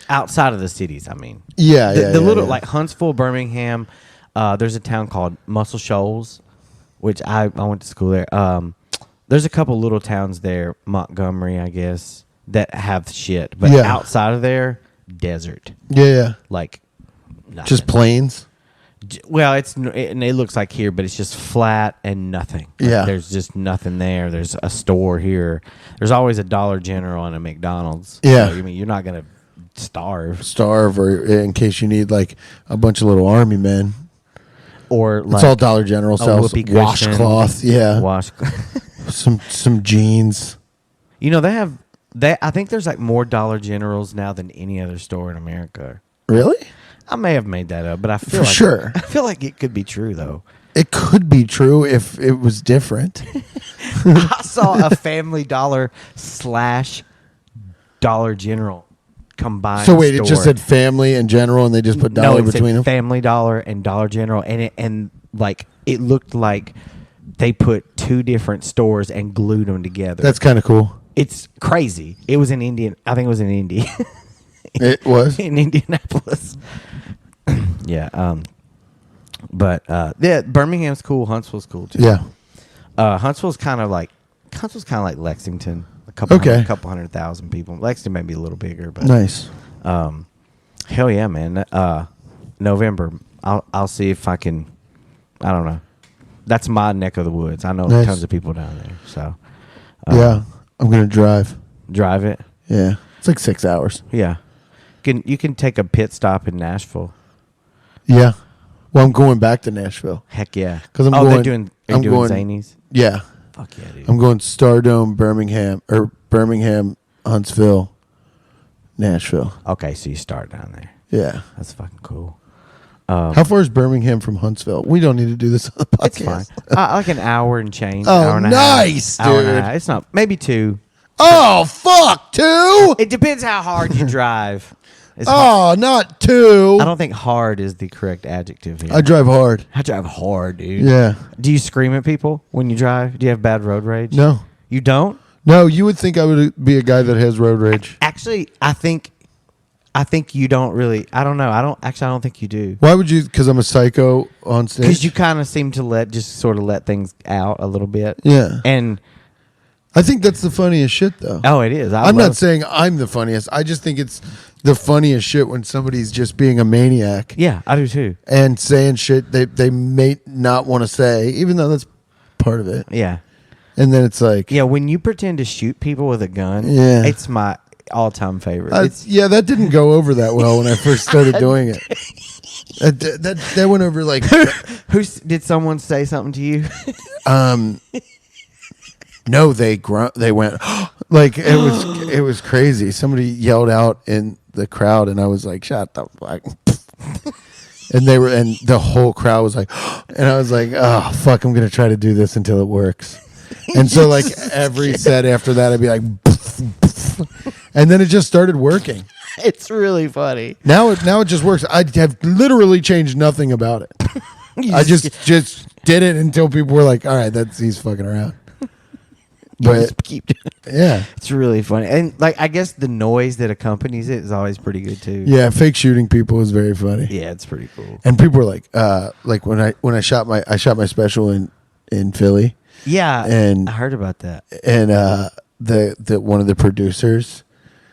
outside of the cities. I mean, the little like Huntsville, Birmingham. There's a town called Muscle Shoals, which I went to school there. There's a couple little towns there, Montgomery, I guess, that have shit, but outside of there, desert. Yeah. Like nothing. Just plains. Well, it looks like here, but it's just flat and nothing. Like, there's just nothing there. There's a store here. There's always a Dollar General and a McDonald's. Yeah. So, I mean, you're not going to starve. Or in case you need like a bunch of little army men. Or it's all Dollar General sells. Washcloth. Yeah. some jeans. I think there's like more Dollar Generals now than any other store in America. Really? I may have made that up, but I feel I feel like it could be true though. It could be true if it was different. I saw a Family Dollar / Dollar General combined. So wait, store. it just said Family and General, and they just put Dollar between them. Family Dollar and Dollar General, and it looked like they put two different stores and glued them together. That's kind of cool. It's crazy. It was in Indian. I think it was in Indy. It was in Indianapolis. Yeah. But Birmingham's cool. Huntsville's cool too. Yeah. Huntsville's kind of like Lexington. A couple 100,000 people. Lexington may be a little bigger, but nice. Hell yeah, man. November. I'll see if I can. I don't know. That's my neck of the woods. I know tons of people down there. So. Yeah, I'm gonna drive. Drive it. Yeah, it's like 6 hours. Yeah. You can take a pit stop in Nashville. Yeah. Well, I'm going back to Nashville. Heck yeah. Because they're doing Zanies? Yeah. Fuck yeah, dude. I'm going Stardome, Birmingham, Huntsville, Nashville. Okay, so you start down there. Yeah. That's fucking cool. How far is Birmingham from Huntsville? We don't need to do this on the podcast. It's fine. Like an hour and change. Oh, hour and nice, a half, dude. Hour and a half. It's not. Maybe 2. Oh, fuck, 2? It depends how hard you drive. Not 2. I don't think hard is the correct adjective here. I drive hard. I drive hard, dude. Yeah. Do you scream at people when you drive? Do you have bad road rage? No. You don't? No, you would think I would be a guy that has road rage. Actually, I think you don't really. I don't know. I don't think you do. Why would you? Because I'm a psycho on stage. Because you kind of seem to let things out a little bit. Yeah. And I think that's the funniest shit, though. Oh, it is. I'm not saying I'm the funniest. I just think it's the funniest shit when somebody's just being a maniac. Yeah, I do too. And saying shit they may not want to say, even though that's part of it. Yeah. And then it's like... Yeah, when you pretend to shoot people with a gun, it's my all-time favorite. That didn't go over that well when I first started doing it. That went over like... Did someone say something to you? No, they went like it was crazy. Somebody yelled out in the crowd, and I was like, "Shut the fuck!" and the whole crowd was like, and I was like, "Oh fuck, I'm gonna try to do this until it works." And so like every set after that, I'd be like, and then it just started working. It's really funny. Now it just works. I have literally changed nothing about it. I just did it until people were like, "All right, he's fucking around." But keep doing it. Yeah, it's really funny, and like I guess the noise that accompanies it is always pretty good too. Yeah, fake shooting people is very funny. Yeah, it's pretty cool. And people were like when I shot my special in Philly. Yeah, and I heard about that. And the one of the producers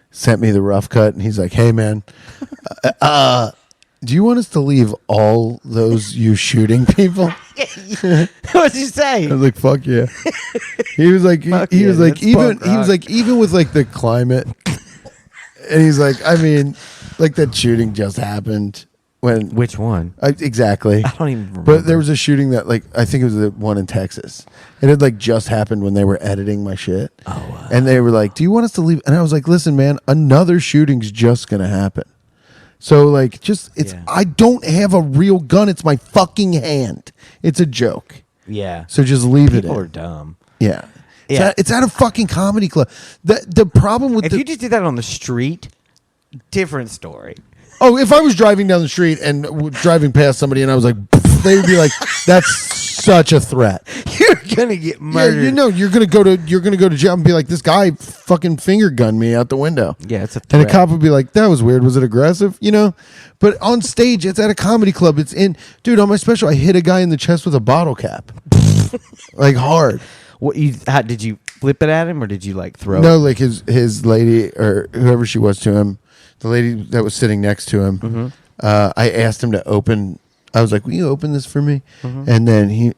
sent me the rough cut, and he's like, "Hey man, do you want us to leave all those you shooting people?" What'd you say? I was like, "Fuck yeah." He was like, even with like the climate, and he's like, I mean, like that shooting just happened, Which one? Exactly. I don't even remember. But there was a shooting that, like, I think it was the one in Texas. It had, like, just happened when they were editing my shit. Oh, and they were like, do you want us to leave? And I was like, listen, man, another shooting's just going to happen. So, like, I don't have a real gun. It's my fucking hand. It's a joke. Yeah. So just leave it in. People are dumb. Yeah. Yeah. It's at a fucking comedy club. The problem with if you just did that on the street, different story. Oh, if I was driving down the street and driving past somebody and I was like, they would be like, that's such a threat. You're gonna get murdered. Yeah, you're gonna go to jail and be like, this guy fucking finger gunned me out the window. Yeah, it's a threat. And a cop would be like, that was weird. Was it aggressive? But on stage, it's at a comedy club. Dude, on my special, I hit a guy in the chest with a bottle cap, like hard. How did you flip it at him, or did you like throw? No, like his lady or whoever she was to him. The lady that was sitting next to him, I asked him to open. I was like, "Will you open this for me?" And then he,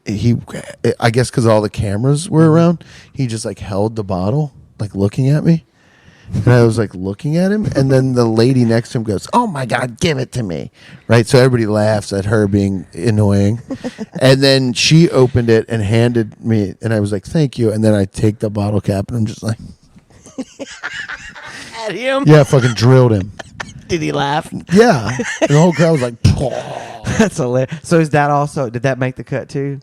I guess because all the cameras were around, he just like held the bottle, like looking at me, and I was like looking at him. And then the lady next to him goes, "Oh my God, give it to me!" Right? So everybody laughs at her being annoying, and then she opened it and handed me, and I was like, "Thank you." And then I take the bottle cap, and I'm just like. At him? Yeah, fucking drilled him. Did he laugh? Yeah. And the whole crowd was like, That's hilarious. So is that also, did that make the cut too?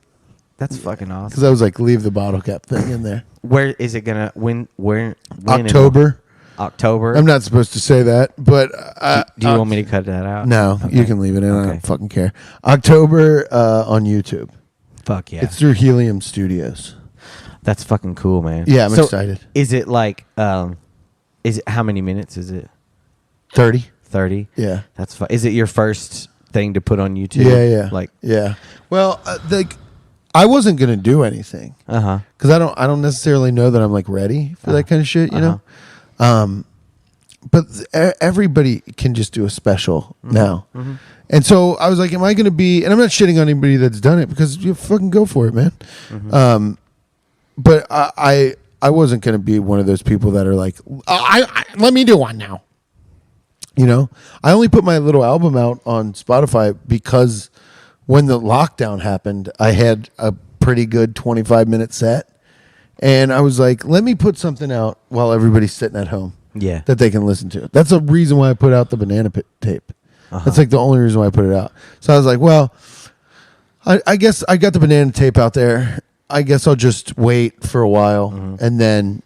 That's fucking awesome. Because I was like, leave the bottle cap thing in there. Where is it going to, when October. October? I'm not supposed to say that, but. Do you want me to cut that out? No, Okay. you can leave it in. Okay. I don't fucking care. October on YouTube. Fuck yeah. It's through Helium Studios. That's fucking cool, man. Yeah, I'm excited. Is it like, is it, how many minutes is it? 30. 30? Yeah. That's fun. Is it your first thing to put on YouTube? Yeah. Like, yeah. Well, I wasn't going to do anything. uh-huh. Because I don't necessarily know that I'm like ready for that kind of shit, you know? But everybody can just do a special now. Mm-hmm. And so I was like, am I going to be, and I'm not shitting on anybody that's done it because you fucking go for it, man. Mm-hmm. But I wasn't going to be one of those people that are like, let me do one now. I only put my little album out on Spotify because when the lockdown happened, I had a pretty good 25-minute set. And I was like, let me put something out while everybody's sitting at home. Yeah. That they can listen to. That's the reason why I put out the banana tape. Uh-huh. That's like the only reason why I put it out. So I was like, well, I guess I got the banana tape out there. I guess I'll just wait for a while. Mm-hmm. And then,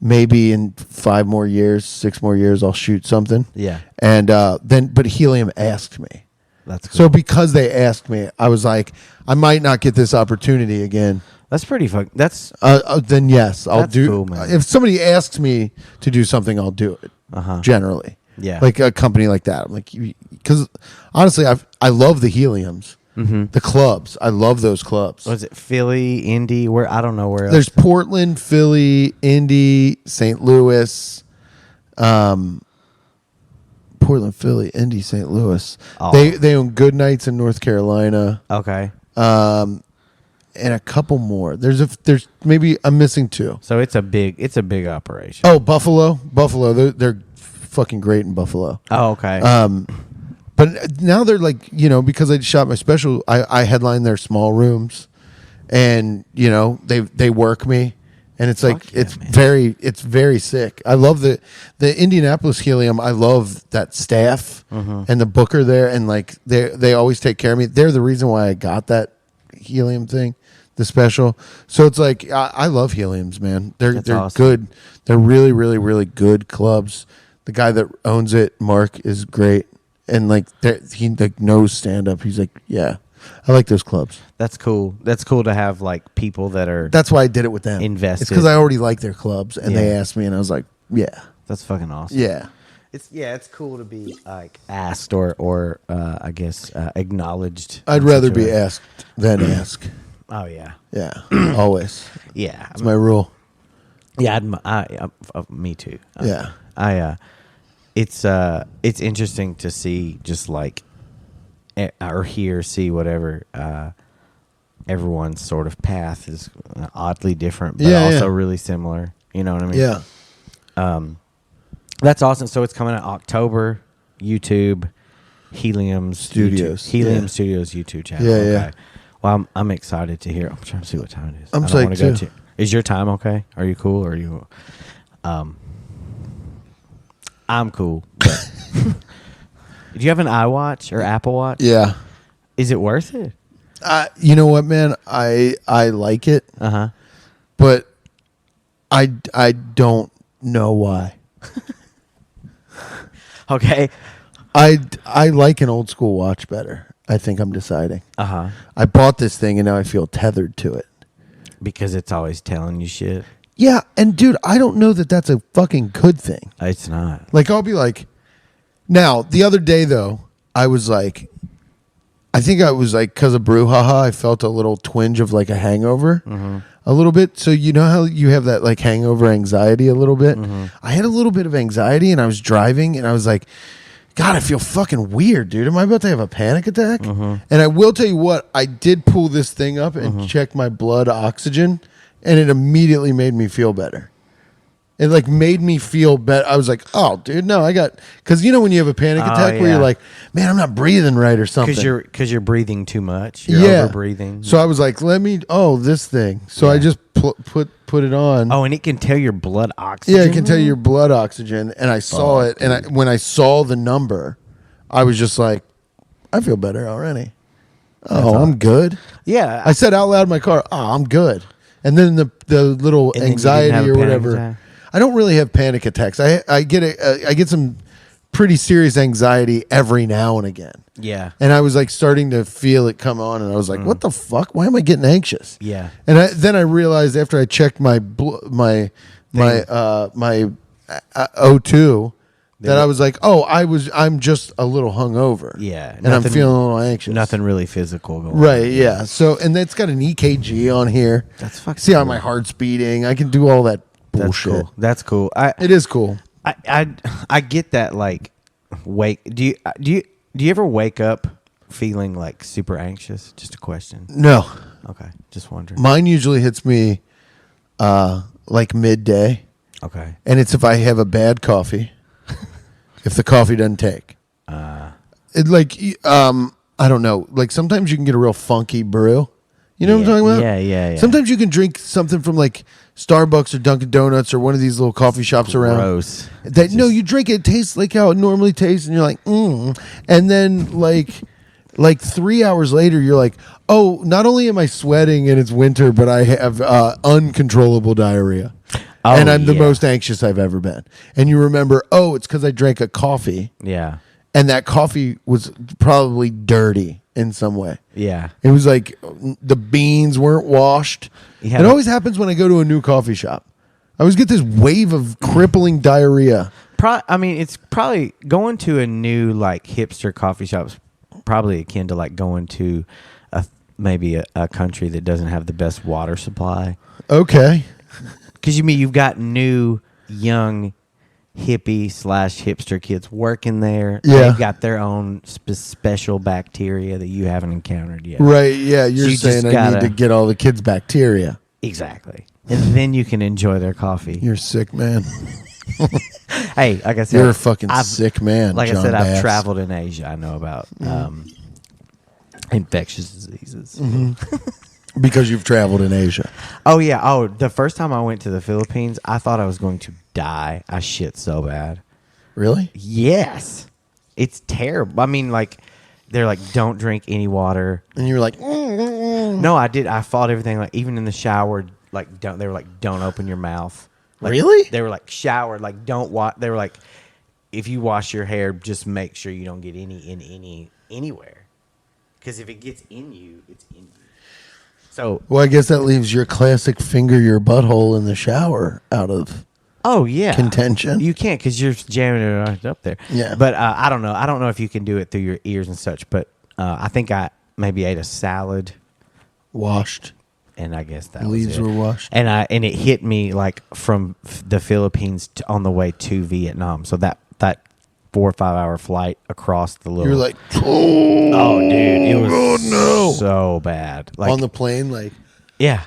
maybe in 5 more years, 6 more years, I'll shoot something. Yeah. And but Helium asked me. That's cool. So because they asked me, I was like, I might not get this opportunity again. That's pretty fun. That's then yes, I'll do. Cool, man. If somebody asks me to do something, I'll do it. Generally, yeah. Like a company like that, I'm like, because honestly, I love the Heliums, the clubs. I love those clubs. Was it Philly, Indy? Where I don't know where else. There's Portland, Philly, Indy, St. Louis, Portland, Philly, Indy, St. Louis. Oh. They own Good Nights in North Carolina. Okay. And a couple more. There's maybe I'm missing 2. So it's a big operation. Oh, Buffalo. They're fucking great in Buffalo. Oh, okay. But now they're like, because I shot my special, I headline their small rooms, and they work me, and it's like it's very sick. I love the Indianapolis Helium. I love that staff and the booker there, and like they always take care of me. They're the reason why I got that Helium thing, the special. So it's like I love Heliums, man. They're awesome. Good. They're really, really, really good clubs. The guy that owns it, Mark, is great, and like he like knows stand up. He's like, yeah, I like those clubs. That's cool. That's cool to have like people that are. That's why I did it with them. Invested. It's because I already like their clubs, and they asked me, and I was like, yeah, that's fucking awesome. Yeah. It's cool to be like asked or I guess acknowledged. I'd rather be asked than ask. Oh yeah, always. Yeah, it's my rule. Yeah, me too. Yeah, it's interesting to see just like or see whatever everyone's sort of path is oddly different, but also really similar. You know what I mean? Yeah. That's awesome. So it's coming out October, YouTube. Helium Studios. Helium Studios YouTube channel. Yeah, okay. yeah. Well, I'm excited to hear. I'm trying to see what time it is. I'm I don't wanna psyched, go too. Is your time okay? Are you cool? Or are you? I'm cool. But do you have an iWatch or Apple Watch? Yeah. Is it worth it? You know what, man? I like it, but I don't know why. Okay. I like an old school watch better. I think I'm deciding. I bought this thing and now I feel tethered to it. Because it's always telling you shit. Yeah, and dude, I don't know that that's a fucking good thing. It's not. Like, I'll be like, now, the other day, though, I was like, I think I was like, because of brouhaha, I felt a little twinge of like a hangover a little bit. So, you know how you have that like hangover anxiety a little bit? I had a little bit of anxiety and I was driving and I was like, God, I feel fucking weird, dude. Am I about to have a panic attack? And I will tell you what, I did pull this thing up and check my blood oxygen, and it immediately made me feel better. It like made me feel better. I was like, oh, dude, no, I got, because you know when you have a panic attack where you're like, man, I'm not breathing right or something. Because you're breathing too much. You're over breathing. So I was like, this thing. So I just put it on. Oh, and it can tell your blood oxygen. Yeah, it can tell you your blood oxygen. And I saw it. And when I saw the number, I was just like, I feel better already. I'm good. Yeah. I said out loud in my car, I'm good. And then the little anxiety or whatever. Attack? I don't really have panic attacks. I get some pretty serious anxiety every now and again. Yeah. And I was like starting to feel it come on, and I was like, "What the fuck? Why am I getting anxious?" Yeah. And then I realized after I checked my O2 that I was like, I'm just a little hungover. Yeah. And I'm feeling a little anxious. Nothing really physical going on. Right, yeah. So, and it's got an EKG on here. That's fucking See how cool. my heart's beating. I can do all that bullshit. That's cool. It is cool. I get that. Like, do you ever wake up feeling like super anxious? Just a question. No. Okay, just wondering. Mine usually hits me like midday. Okay. And it's if I have a bad coffee. If the coffee doesn't take. I don't know. Like sometimes you can get a real funky brew. You know what I'm talking about? Yeah. Sometimes you can drink something from like Starbucks or Dunkin' Donuts or one of these little coffee shops around. Gross. No, you drink it, it tastes like how it normally tastes, and you're like, And then like 3 hours later, you're like, oh, not only am I sweating and it's winter, but I have uncontrollable diarrhea. Oh, and I'm the most anxious I've ever been. And you remember, it's because I drank a coffee. Yeah. And that coffee was probably dirty in some way. Yeah. It was like the beans weren't washed. It always happens when I go to a new coffee shop. I always get this wave of crippling diarrhea. It's probably going to a new like hipster coffee shop's probably akin to like going to maybe a country that doesn't have the best water supply. Okay. Because you've got new, young, hippie/hipster kids working there. Yeah. They've got their own special bacteria that you haven't encountered yet. Right, yeah. You're you saying I need to get all the kids' bacteria. Exactly. And then you can enjoy their coffee. You're sick, man. Hey, like I said, you're a fucking sick man. Like Jon I said, Bass. I've traveled in Asia. I know about infectious diseases. Because you've traveled in Asia. Oh, yeah. Oh, the first time I went to the Philippines, I thought I was going to die. I shit so bad. Really? Yes. It's terrible. I mean, like, they're like, don't drink any water. And you were like, No, I did. I fought everything. Like, even in the shower, like, they were like, don't open your mouth. Like, really? They were like, shower, like, don't wash. They were like, if you wash your hair, just make sure you don't get anywhere. Because if it gets in you, it's in you. So, well, I guess that leaves your classic finger your butthole in the shower out of contention. You can't because you're jamming it right up there. Yeah. But I don't know. I don't know if you can do it through your ears and such. But I think I maybe ate a salad. Washed. And I guess that leaves was it. were washed. And it hit me like from the Philippines on the way to Vietnam. So that 4 or 5 hour flight across the little. You're like, oh, dude, it was no. so bad. Like on the plane, like, yeah.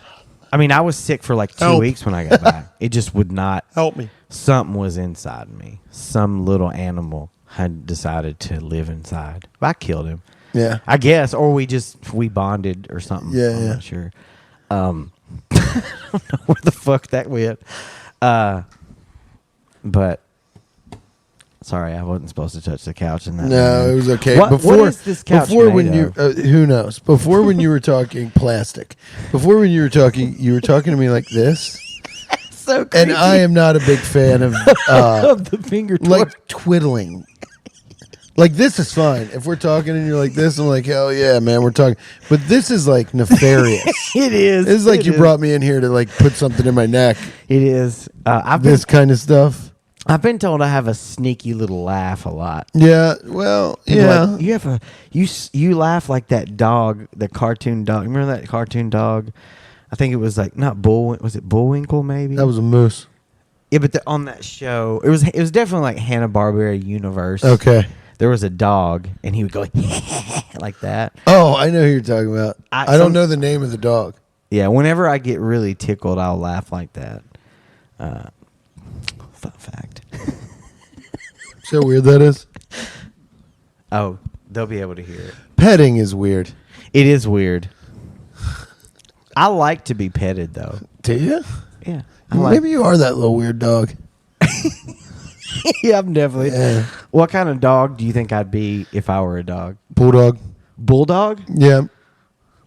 I mean, I was sick for like 2 weeks when I got back. It just would not help me. Something was inside me. Some little animal had decided to live inside. I killed him. Yeah. I guess, or we bonded or something. Yeah, I'm yeah. not sure. I don't know where the fuck that went. But sorry, I wasn't supposed to touch the couch in that. No, it was okay. What is this couch before made when you of? who knows? Before when you were talking plastic. Before when you were talking to me like this. So creepy. And I am not a big fan of of the finger like twiddling. Like this is fine. If we're talking and you're like this, I'm like, hell yeah, man, we're talking. But this is like nefarious. It is. It's like you brought me in here to like put something in my neck. It is. Kind of stuff. I've been told I have a sneaky little laugh a lot. Yeah. Well, People yeah. like, you have you laugh like that dog, the cartoon dog. Remember that cartoon dog? I think it was like not Bull. Was it Bullwinkle? Maybe That was a moose. Yeah, but on that show, it was definitely like Hanna-Barbera universe. Okay. There was a dog, and he would go like that. Oh, I know who you're talking about. I don't know the name of the dog. Yeah, whenever I get really tickled, I'll laugh like that. Fun fact. See how weird that is? Oh, they'll be able to hear it. Petting is weird. It is weird. I like to be petted, though. Do you? Yeah. Maybe you are that little weird dog. Yeah, I'm definitely. Yeah. What kind of dog do you think I'd be if I were a dog? Bulldog. Bulldog? Yeah.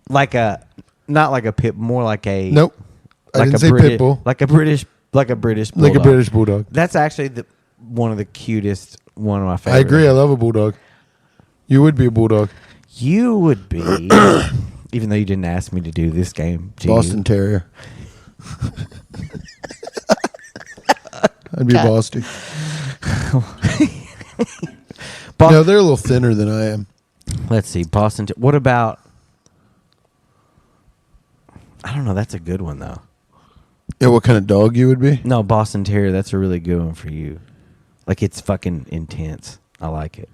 Not like a pit, more like a. Nope. I didn't say pit bull. Like a British bulldog. Like a British bulldog. That's actually one of the cutest, one of my favorites. I agree. I love a bulldog. You would be a bulldog. You would be, even though you didn't ask me to do this game. Boston Terrier. I'd be a Boston. No, they're a little thinner than I am. Let's see, Boston. What about? I don't know. That's a good one though. Yeah, what kind of dog you would be? No, Boston Terrier. That's a really good one for you. Like it's fucking intense. I like it.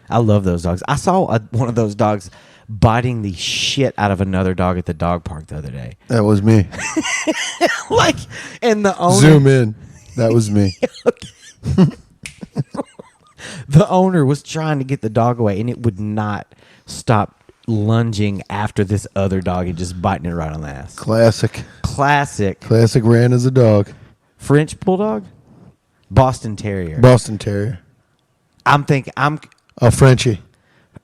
I love those dogs. I saw one of those dogs biting the shit out of another dog at the dog park the other day. That was me. And the owner. Zoom in. That was me. The owner was trying to get the dog away, and it would not stop lunging after this other dog and just biting it right on the ass. Classic Ran as a dog. French bulldog, Boston Terrier. Boston Terrier. I'm A Frenchie.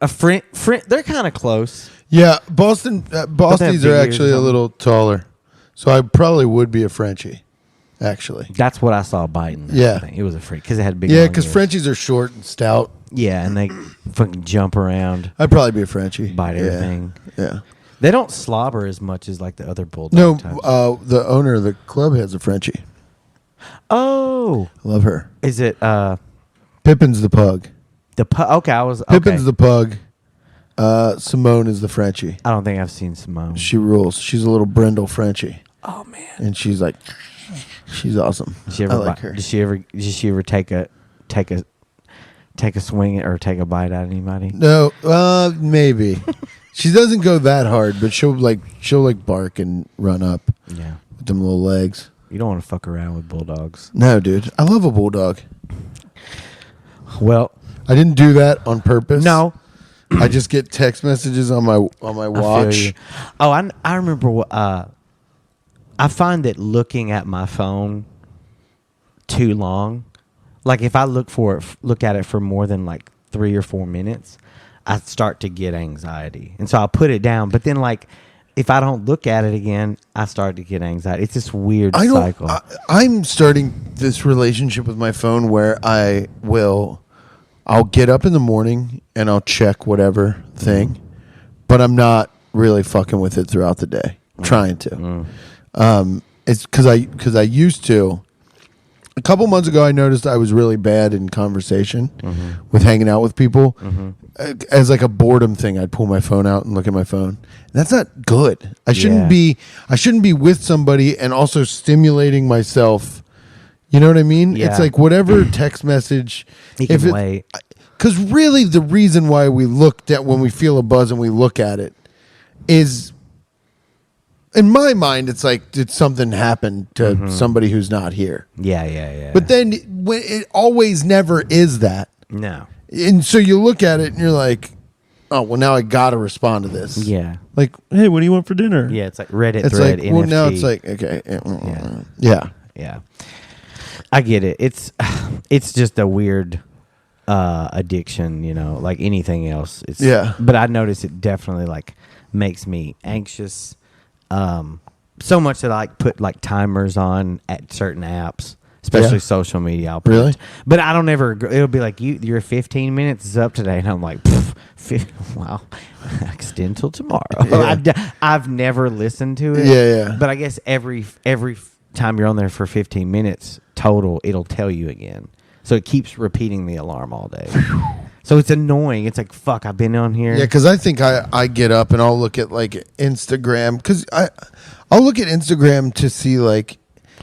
a French. They're kind of close. Yeah, Bostons are actually a little taller, so I probably would be a Frenchie. Actually, That's what I saw biting. Yeah. It was a freak because it had big. yeah, long because ears. Frenchies are short and stout. Yeah, and they fucking jump around, I'd probably be a Frenchie. bite everything. Yeah. They don't slobber as much as like the other bulldog No, types. the owner of the club has a Frenchie. Oh, I love her. is it Pippin's the pug. the okay? Pippin's the pug. Simone is the Frenchie. I don't think I've seen Simone. She rules. She's a little brindle Frenchie. Oh man, And she's like, she's awesome. Did she I ever like her. Did she ever take a swing or take a bite at anybody? No, maybe. She doesn't go that hard, but she'll bark and run up Yeah. with them little legs. You don't want to fuck around with bulldogs. No, dude. I love a bulldog. Well, I didn't do that on purpose. no. I just get text messages on my I feel watch. you. Oh, I remember what I find that looking at my phone too long, like if I look at it for more than like 3 or 4 minutes, I start to get anxiety. And so I'll put it down, but then like if I don't look at it again, I start to get anxiety. It's this weird cycle. I'm starting this relationship with my phone where I'll get up in the morning and I'll check whatever thing, but I'm not really fucking with it throughout the day. Trying to. It's because I used to. A couple months ago, I noticed I was really bad in conversation with hanging out with people. As like a boredom thing, I'd pull my phone out and look at my phone. That's not good. I shouldn't be with somebody and also stimulating myself. You know what I mean? Yeah. It's like whatever text message. You can wait. Because really, the reason why we looked at when we feel a buzz and we look at it is, in my mind, it's like did something happen to somebody who's not here? Yeah. But then when it always never is that. No. And so you look at it and you're like, oh, well, now I got to respond to this. Yeah. Like, hey, what do you want for dinner? Yeah, it's like Reddit It's thread, like, NFT. well, now it's like, okay. Yeah. Yeah. I get it. It's just a weird addiction, like anything else. But I notice it definitely like makes me anxious. So much that I like put like timers on at certain apps. Especially social media. I'll put really? But I don't ever. It'll be like your 15 minutes is up today, and I'm like, wow, extend till tomorrow. Yeah. I've never listened to it. Yeah. But I guess every time you're on there for 15 minutes total, it'll tell you again. So it keeps repeating the alarm all day. So it's annoying. It's like, fuck, I've been on here. Yeah, because I think I get up and I'll look at like Instagram because I'll look at Instagram to see like.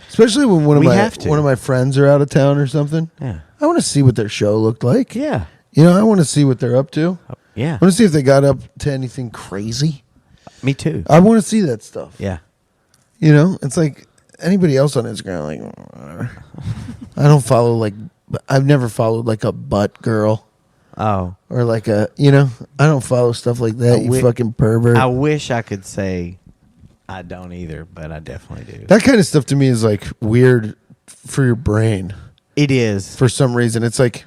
Especially when one of my friends are out of town or something. Yeah. I want to see what their show looked like. Yeah. I want to see what they're up to. Yeah. I want to see if they got up to anything crazy. Me too. I want to see that stuff. Yeah. It's like anybody else on Instagram, like, whatever. I don't follow I've never followed like a butt girl. Oh. Or like I don't follow stuff like that, you fucking pervert. I wish I could say I don't either, but I definitely do. That kind of stuff to me is like weird for your brain. It is. For some reason. It's like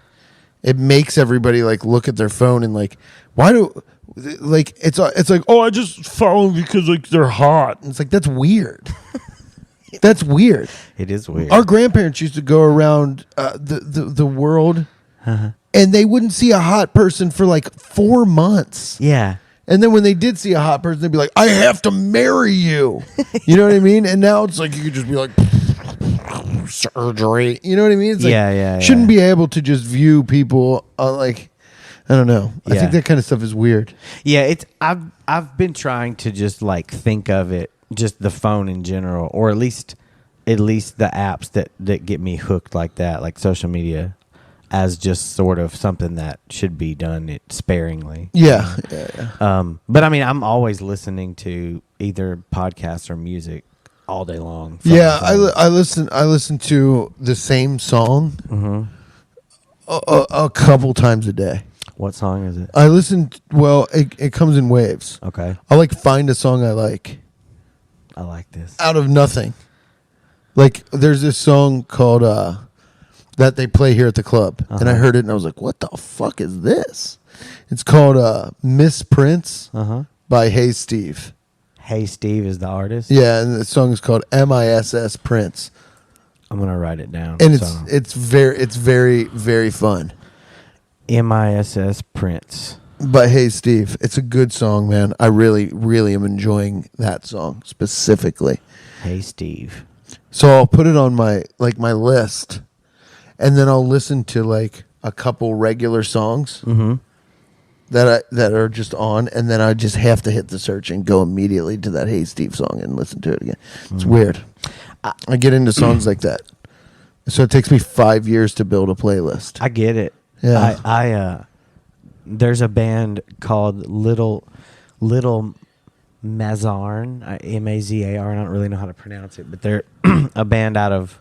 it makes everybody like look at their phone and like, why do like it's like, oh, I just follow them because like they're hot. And it's like, that's weird. That's weird. It is weird. Our grandparents used to go around the world and they wouldn't see a hot person for like 4 months. Yeah. And then when they did see a hot person, they'd be like, I have to marry you. You know what I mean? And now it's like you could just be like, surgery. You know what I mean? It's like, shouldn't be able to just view people like, I don't know. Yeah. I think that kind of stuff is weird. Yeah, I've been trying to just like think of it, just the phone in general, or at least the apps that get me hooked like that, like social media, as just sort of something that should be done sparingly. Yeah. But I mean, I'm always listening to either podcasts or music all day long. Yeah, I listen to the same song a couple times a day. What song is it? I listen. Well, it comes in waves. Okay. I like find a song I like. I like this. Out of nothing. Like there's this song called that they play here at the club. And I heard it and I was like, what the fuck is this? It's called Miss Prince by Hey Steve. Hey Steve is the artist? Yeah, and the song is called MISS Prince. I'm going to write it down. And it's very, very fun. MISS Prince. By Hey Steve. It's a good song, man. I really, really am enjoying that song specifically. Hey Steve. So I'll put it on my list. And then I'll listen to like a couple regular songs that are just on, and then I just have to hit the search and go immediately to that Hey Steve song and listen to it again. It's weird. I get into songs like that, so it takes me 5 years to build a playlist. I get it. Yeah, I there's a band called Little Mazarn, Mazar. I don't really know how to pronounce it, but they're a band out of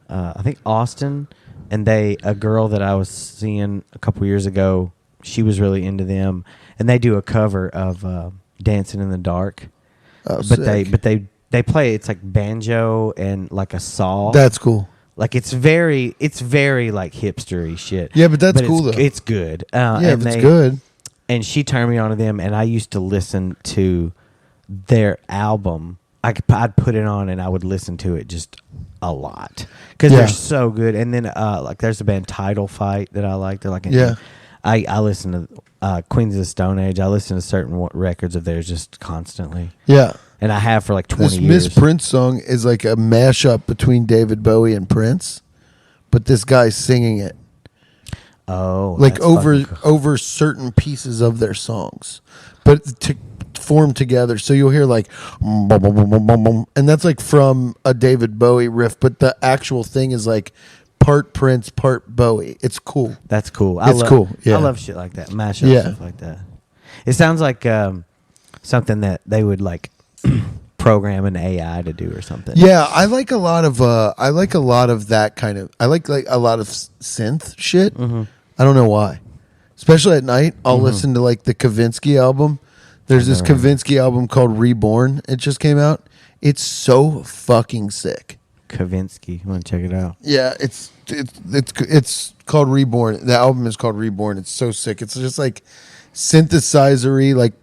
I think Austin. And a girl that I was seeing a couple years ago, she was really into them, and they do a cover of "Dancing in the Dark." Oh, but they play it's like banjo and like a saw. That's cool. Like it's very like hipstery shit. Yeah, but that's cool though. It's good. It's good. And she turned me on to them, and I used to listen to their album. I'd put it on and I would listen to it just a lot because they're so good. And then like there's a band Title Fight that I like. They're like I listen to Queens of the Stone Age. I listen to certain records of theirs just constantly. Yeah, and I have for like 20 years. This Miss Prince song is like a mashup between David Bowie and Prince, but this guy's singing it. Oh, like over certain pieces of their songs, but to form together, so you'll hear like bum, bum, bum, bum, bum, bum, and that's like from a David Bowie riff, but the actual thing is like part Prince, part Bowie. It's cool. That's cool. It's cool. Yeah. I love shit like that, mashup stuff like that. It sounds like something that they would like program an AI to do or something. Yeah, I like a lot of that kind of. I like a lot of synth shit. I don't know why. especially at night, I'll listen to like the Kavinsky album. There's this Kavinsky album called Reborn. It just came out. It's so fucking sick. Kavinsky, you want to check it out? Yeah, it's called Reborn. The album is called Reborn. It's so sick. It's just like synthesizer-y, like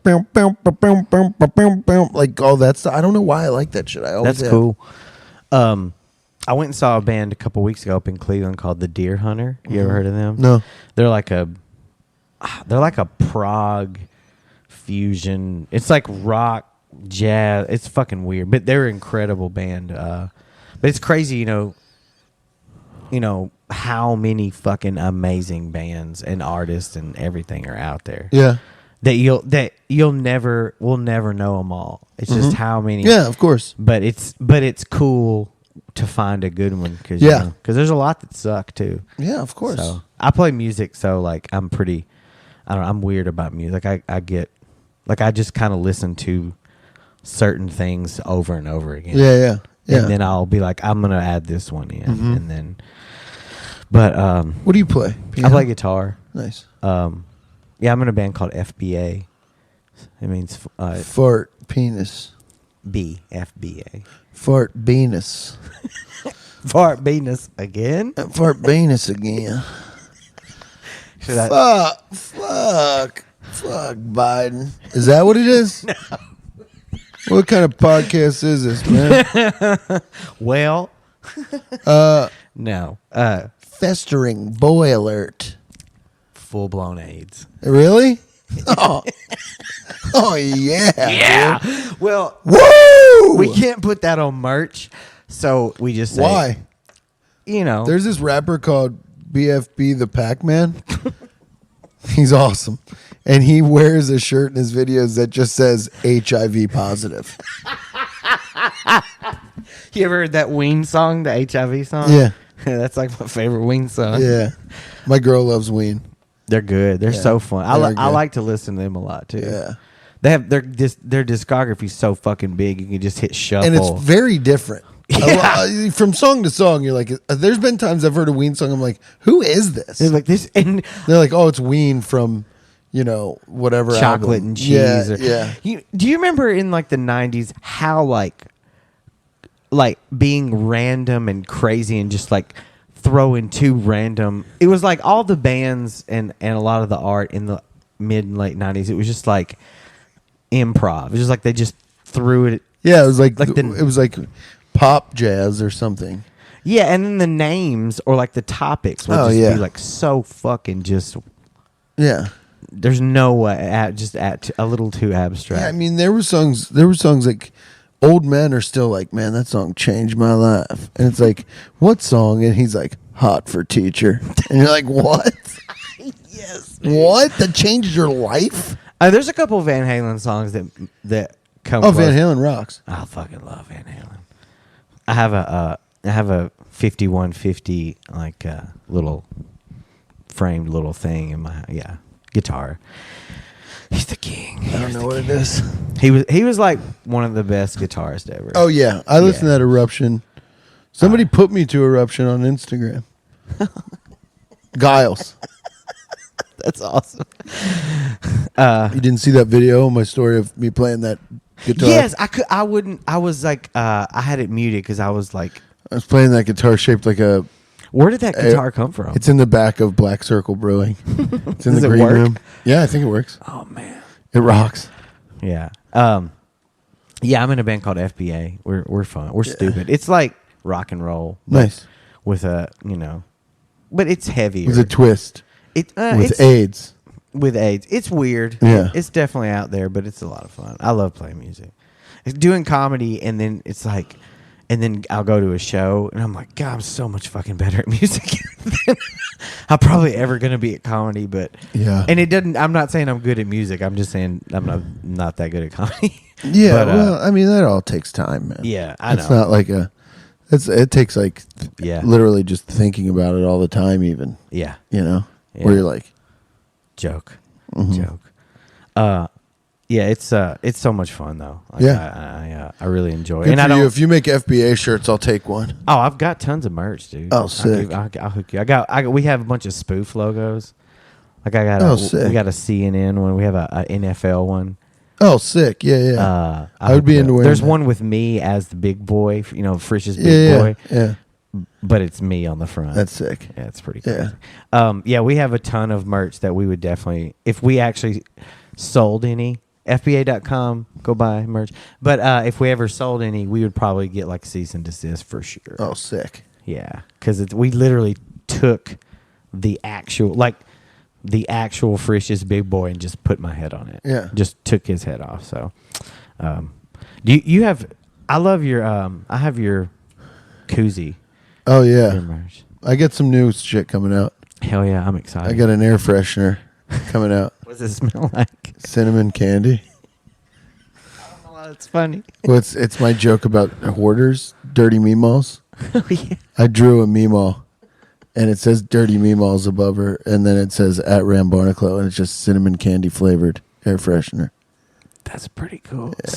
like all that stuff. I don't know why I like that shit. I always That's cool. I went and saw a band a couple weeks ago up in Cleveland called the Deer Hunter. You ever heard of them? No. They're like a prog fusion. It's like rock, jazz. It's fucking weird, but they're an incredible band. But it's crazy, you know how many fucking amazing bands and artists and everything are out there. Yeah. That we'll never know them all. It's just how many. Yeah, of course. But it's cool to find a good one because there's a lot that suck too. Yeah, of course. So I play music, so like I'm pretty. I don't know. I'm weird about music. I get like I just kind of listen to certain things over and over again. Yeah. And then I'll be like, I'm gonna add this one in, and then. But what do you play? Piano? I play guitar. Nice. Yeah, I'm in a band called FBA. It means fart penis. FBA. Fart penis. Fart penis again. Fart penis again. Fuck Biden. Is that what it is? No. What kind of podcast is this, man? Well, no. Festering boy alert. Full blown AIDS. Really? Oh yeah. Yeah. Dude. Well, woo! We can't put that on merch, so we just say, why? There's this rapper called BFB the Pac-Man. He's awesome. And he wears a shirt in his videos that just says HIV positive. You ever heard that Ween song, the HIV song? Yeah. That's like my favorite Ween song. Yeah. My girl loves Ween. They're good. They're so fun. I like to listen to them a lot too. Yeah. They have their discography's so fucking big you can just hit shuffle. And it's very different. Yeah. From song to song, you're like, there's been times I've heard a Ween song, I'm like, who is this? They're like this, and they're like, oh, it's Ween from, whatever chocolate album. and cheese. Yeah. Do you remember in like the 90s how like being random and crazy and just like throwing two random? It was like all the bands and a lot of the art in the mid and late 90s. It was just like improv. It was just like they just threw it. Yeah, it was it was like pop jazz or something. Yeah, and then the names or like the topics would be like so fucking just. Yeah. There's no way, just a little too abstract. Yeah, I mean, there were songs like old men are still like, man, that song changed my life. And it's like, what song? And he's like, Hot for Teacher. And you're like, what? Yes. What? That changed your life? There's a couple of Van Halen songs that come. Oh, Van Halen rocks. I fucking love Van Halen. I have a 5150 like little framed little thing in my guitar. He's the king. I don't know what it is. He was like one of the best guitarists ever. Oh yeah, I listened to that Eruption. Somebody put me to Eruption on Instagram. Giles. That's awesome. You didn't see that video? My story of me playing that guitar. Yes, I could. I wouldn't. I was like, I had it muted because I was like, I was playing that guitar shaped like a. Where did that guitar come from? It's in the back of Black Circle Brewing. It's in Does the it green work? room. Yeah, I think it works. Oh man, it rocks. Yeah. Yeah, I'm in a band called FBA. We're fun. We're stupid. It's like rock and roll. Nice. With but it's heavier. With a twist. With AIDS. With AIDS. It's weird. Yeah. It's definitely out there, but it's a lot of fun. I love playing music. It's doing comedy, and then it's like, and then I'll go to a show, and I'm like, God, I'm so much fucking better at music than I'm probably ever going to be at comedy. But yeah. And it doesn't. I'm not saying I'm good at music. I'm just saying I'm not that good at comedy. Yeah. But, well, I mean, that all takes time, man. Yeah, I know. It's not like it takes like literally just thinking about it all the time, even. Yeah. Where you're like, joke. Yeah, it's so much fun though. Like, yeah, I really enjoy it. Good And for you. If you make FBA shirts, I'll take one. Oh, I've got tons of merch, dude. Oh, sick. I'll hook you. We have a bunch of spoof logos. Like I got sick. we got a CNN one. We have a NFL one. Oh, sick. Yeah. I would be into wearing There's that. one with me as the big boy, Frisch's big boy. Yeah. But it's me on the front. That's sick. Yeah, it's pretty crazy. Yeah, we have a ton of merch that we would definitely, if we actually sold any, FBA.com, go buy merch. But if we ever sold any, we would probably get like cease and desist for sure. Oh, sick. Yeah, because we literally took the actual Frisch's big boy and just put my head on it. Yeah. Just took his head off. So, do you have, I love your, I have your koozie. Oh, yeah. Your merch. I got some new shit coming out. Hell yeah, I'm excited. I got an air freshener coming out. What does it smell like? Cinnamon candy. I don't know why that's funny. Well, it's my joke about hoarders, dirty meemaws. Oh, yeah. I drew a meemaw, and it says dirty meemaws above her, and then it says at Ran Barnaclo, and it's just cinnamon candy flavored air freshener. That's pretty cool. Yeah.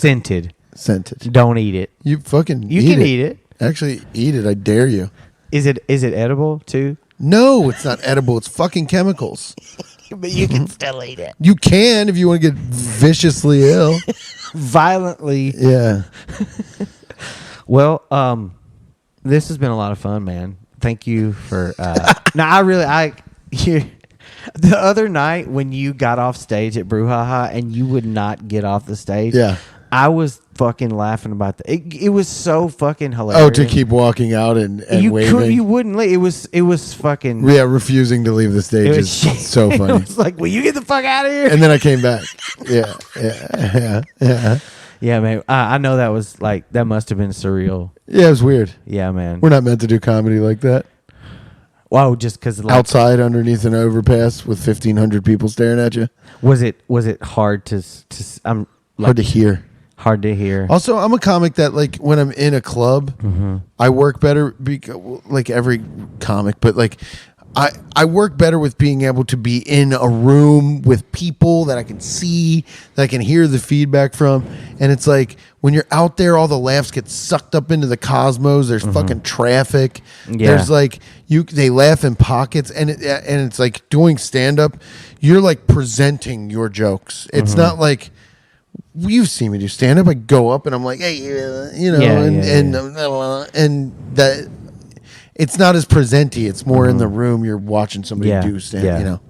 Scented. Don't eat it. You fucking You can eat it. Actually, eat it. I dare you. Is it edible too? No, it's not edible. It's fucking chemicals. But you can still eat it. You can if you want to get viciously ill. Violently. Yeah. Well, this has been a lot of fun, man. Thank you for now the other night when you got off stage at Brouhaha and you would not get off the stage. Yeah. I was fucking laughing about that. It was so fucking hilarious. Oh, to keep walking out and waving. You wouldn't leave. It was fucking. Yeah, refusing to leave the stage is so funny. It was like, will you get the fuck out of here? And then I came back. Yeah. Yeah, man. I know that was like, that must have been surreal. Yeah, it was weird. Yeah, man. We're not meant to do comedy like that. Wow, just because outside underneath an overpass with 1,500 people staring at you. Was it hard to hard to hear? Hard to hear. Also, I'm a comic that, like, when I'm in a club, I work better, like every comic, but like I work better with being able to be in a room with people that I can see, that I can hear the feedback from. And it's like when you're out there, all the laughs get sucked up into the cosmos. There's fucking traffic. Yeah. There's like they laugh in pockets, and it's like doing stand up. You're like presenting your jokes. It's not like. You've seen me do stand up. I go up and I'm like, hey, and that it's not as presenty. It's more in the room. You're watching somebody do stand.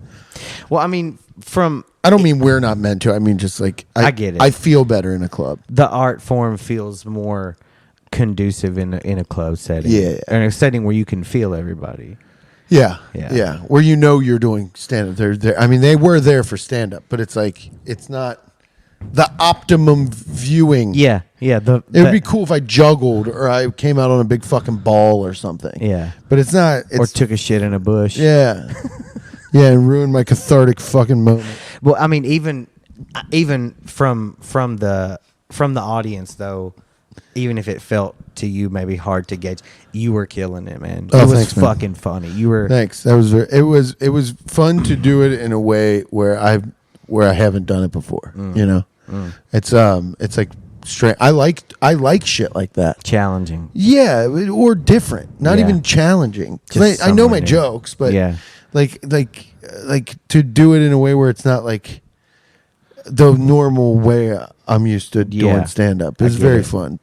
Well, I mean, I don't mean we're not meant to. I mean just like I get it. I feel better in a club. The art form feels more conducive in a club setting. Yeah, in a setting where you can feel everybody. Yeah. Where you're doing stand up. They're there. I mean, they were there for stand up, but it's like it's not. The optimum viewing. Yeah. It would be cool if I juggled or I came out on a big fucking ball or something. Yeah. But it's not. Or took a shit in a bush. Yeah. And ruined my cathartic fucking moment. Well, I mean, even from the audience though, even if it felt to you maybe hard to gauge, you were killing it, man. Oh, it was thanks, man. fucking funny. You were. Thanks. That was it was fun to do it in a way where I haven't done it before. It's like straight. I like shit like that. Challenging. Yeah, or different. Not even challenging. I know my jokes, but like to do it in a way where it's not like the normal way I'm used to doing stand up is very fun.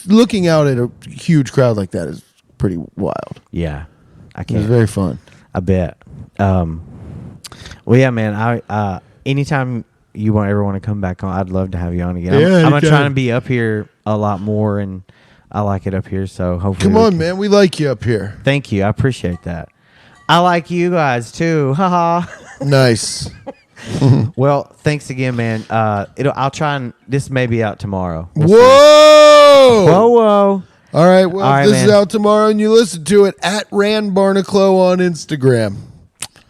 Looking out at a huge crowd like that is pretty wild. Yeah, I can't. It's very fun. I bet. Well, yeah, man. Anytime you ever want to come back on, I'd love to have you on again. I'm gonna try to be up here a lot more, and I like it up here. So hopefully, come on, man. We like you up here. Thank you. I appreciate that. I like you guys too. Haha. Nice. Well, thanks again, man. I'll try and this may be out tomorrow. We'll see. Whoa. All right. Well, if this is out tomorrow and you listen to it at Ran Barnaclo on Instagram.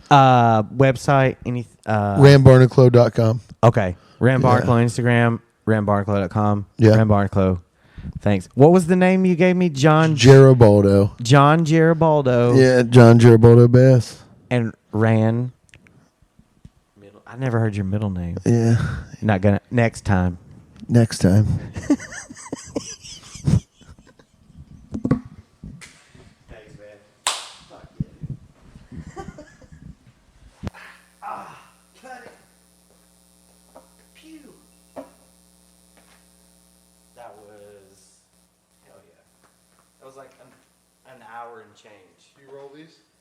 Website, ranbarnaclo.com. Okay. Ran Barnaclo on Instagram, ranbarnaclo.com. Yeah. Ran Barnaclo. Thanks. What was the name you gave me? Jon Jeribaldo. Jon Jeribaldo. Yeah, Jon Jeribaldo Bass. And Ran. I never heard your middle name. Yeah. Not gonna. Next time. Thanks, man. Fuck yeah. hour and change. You roll these?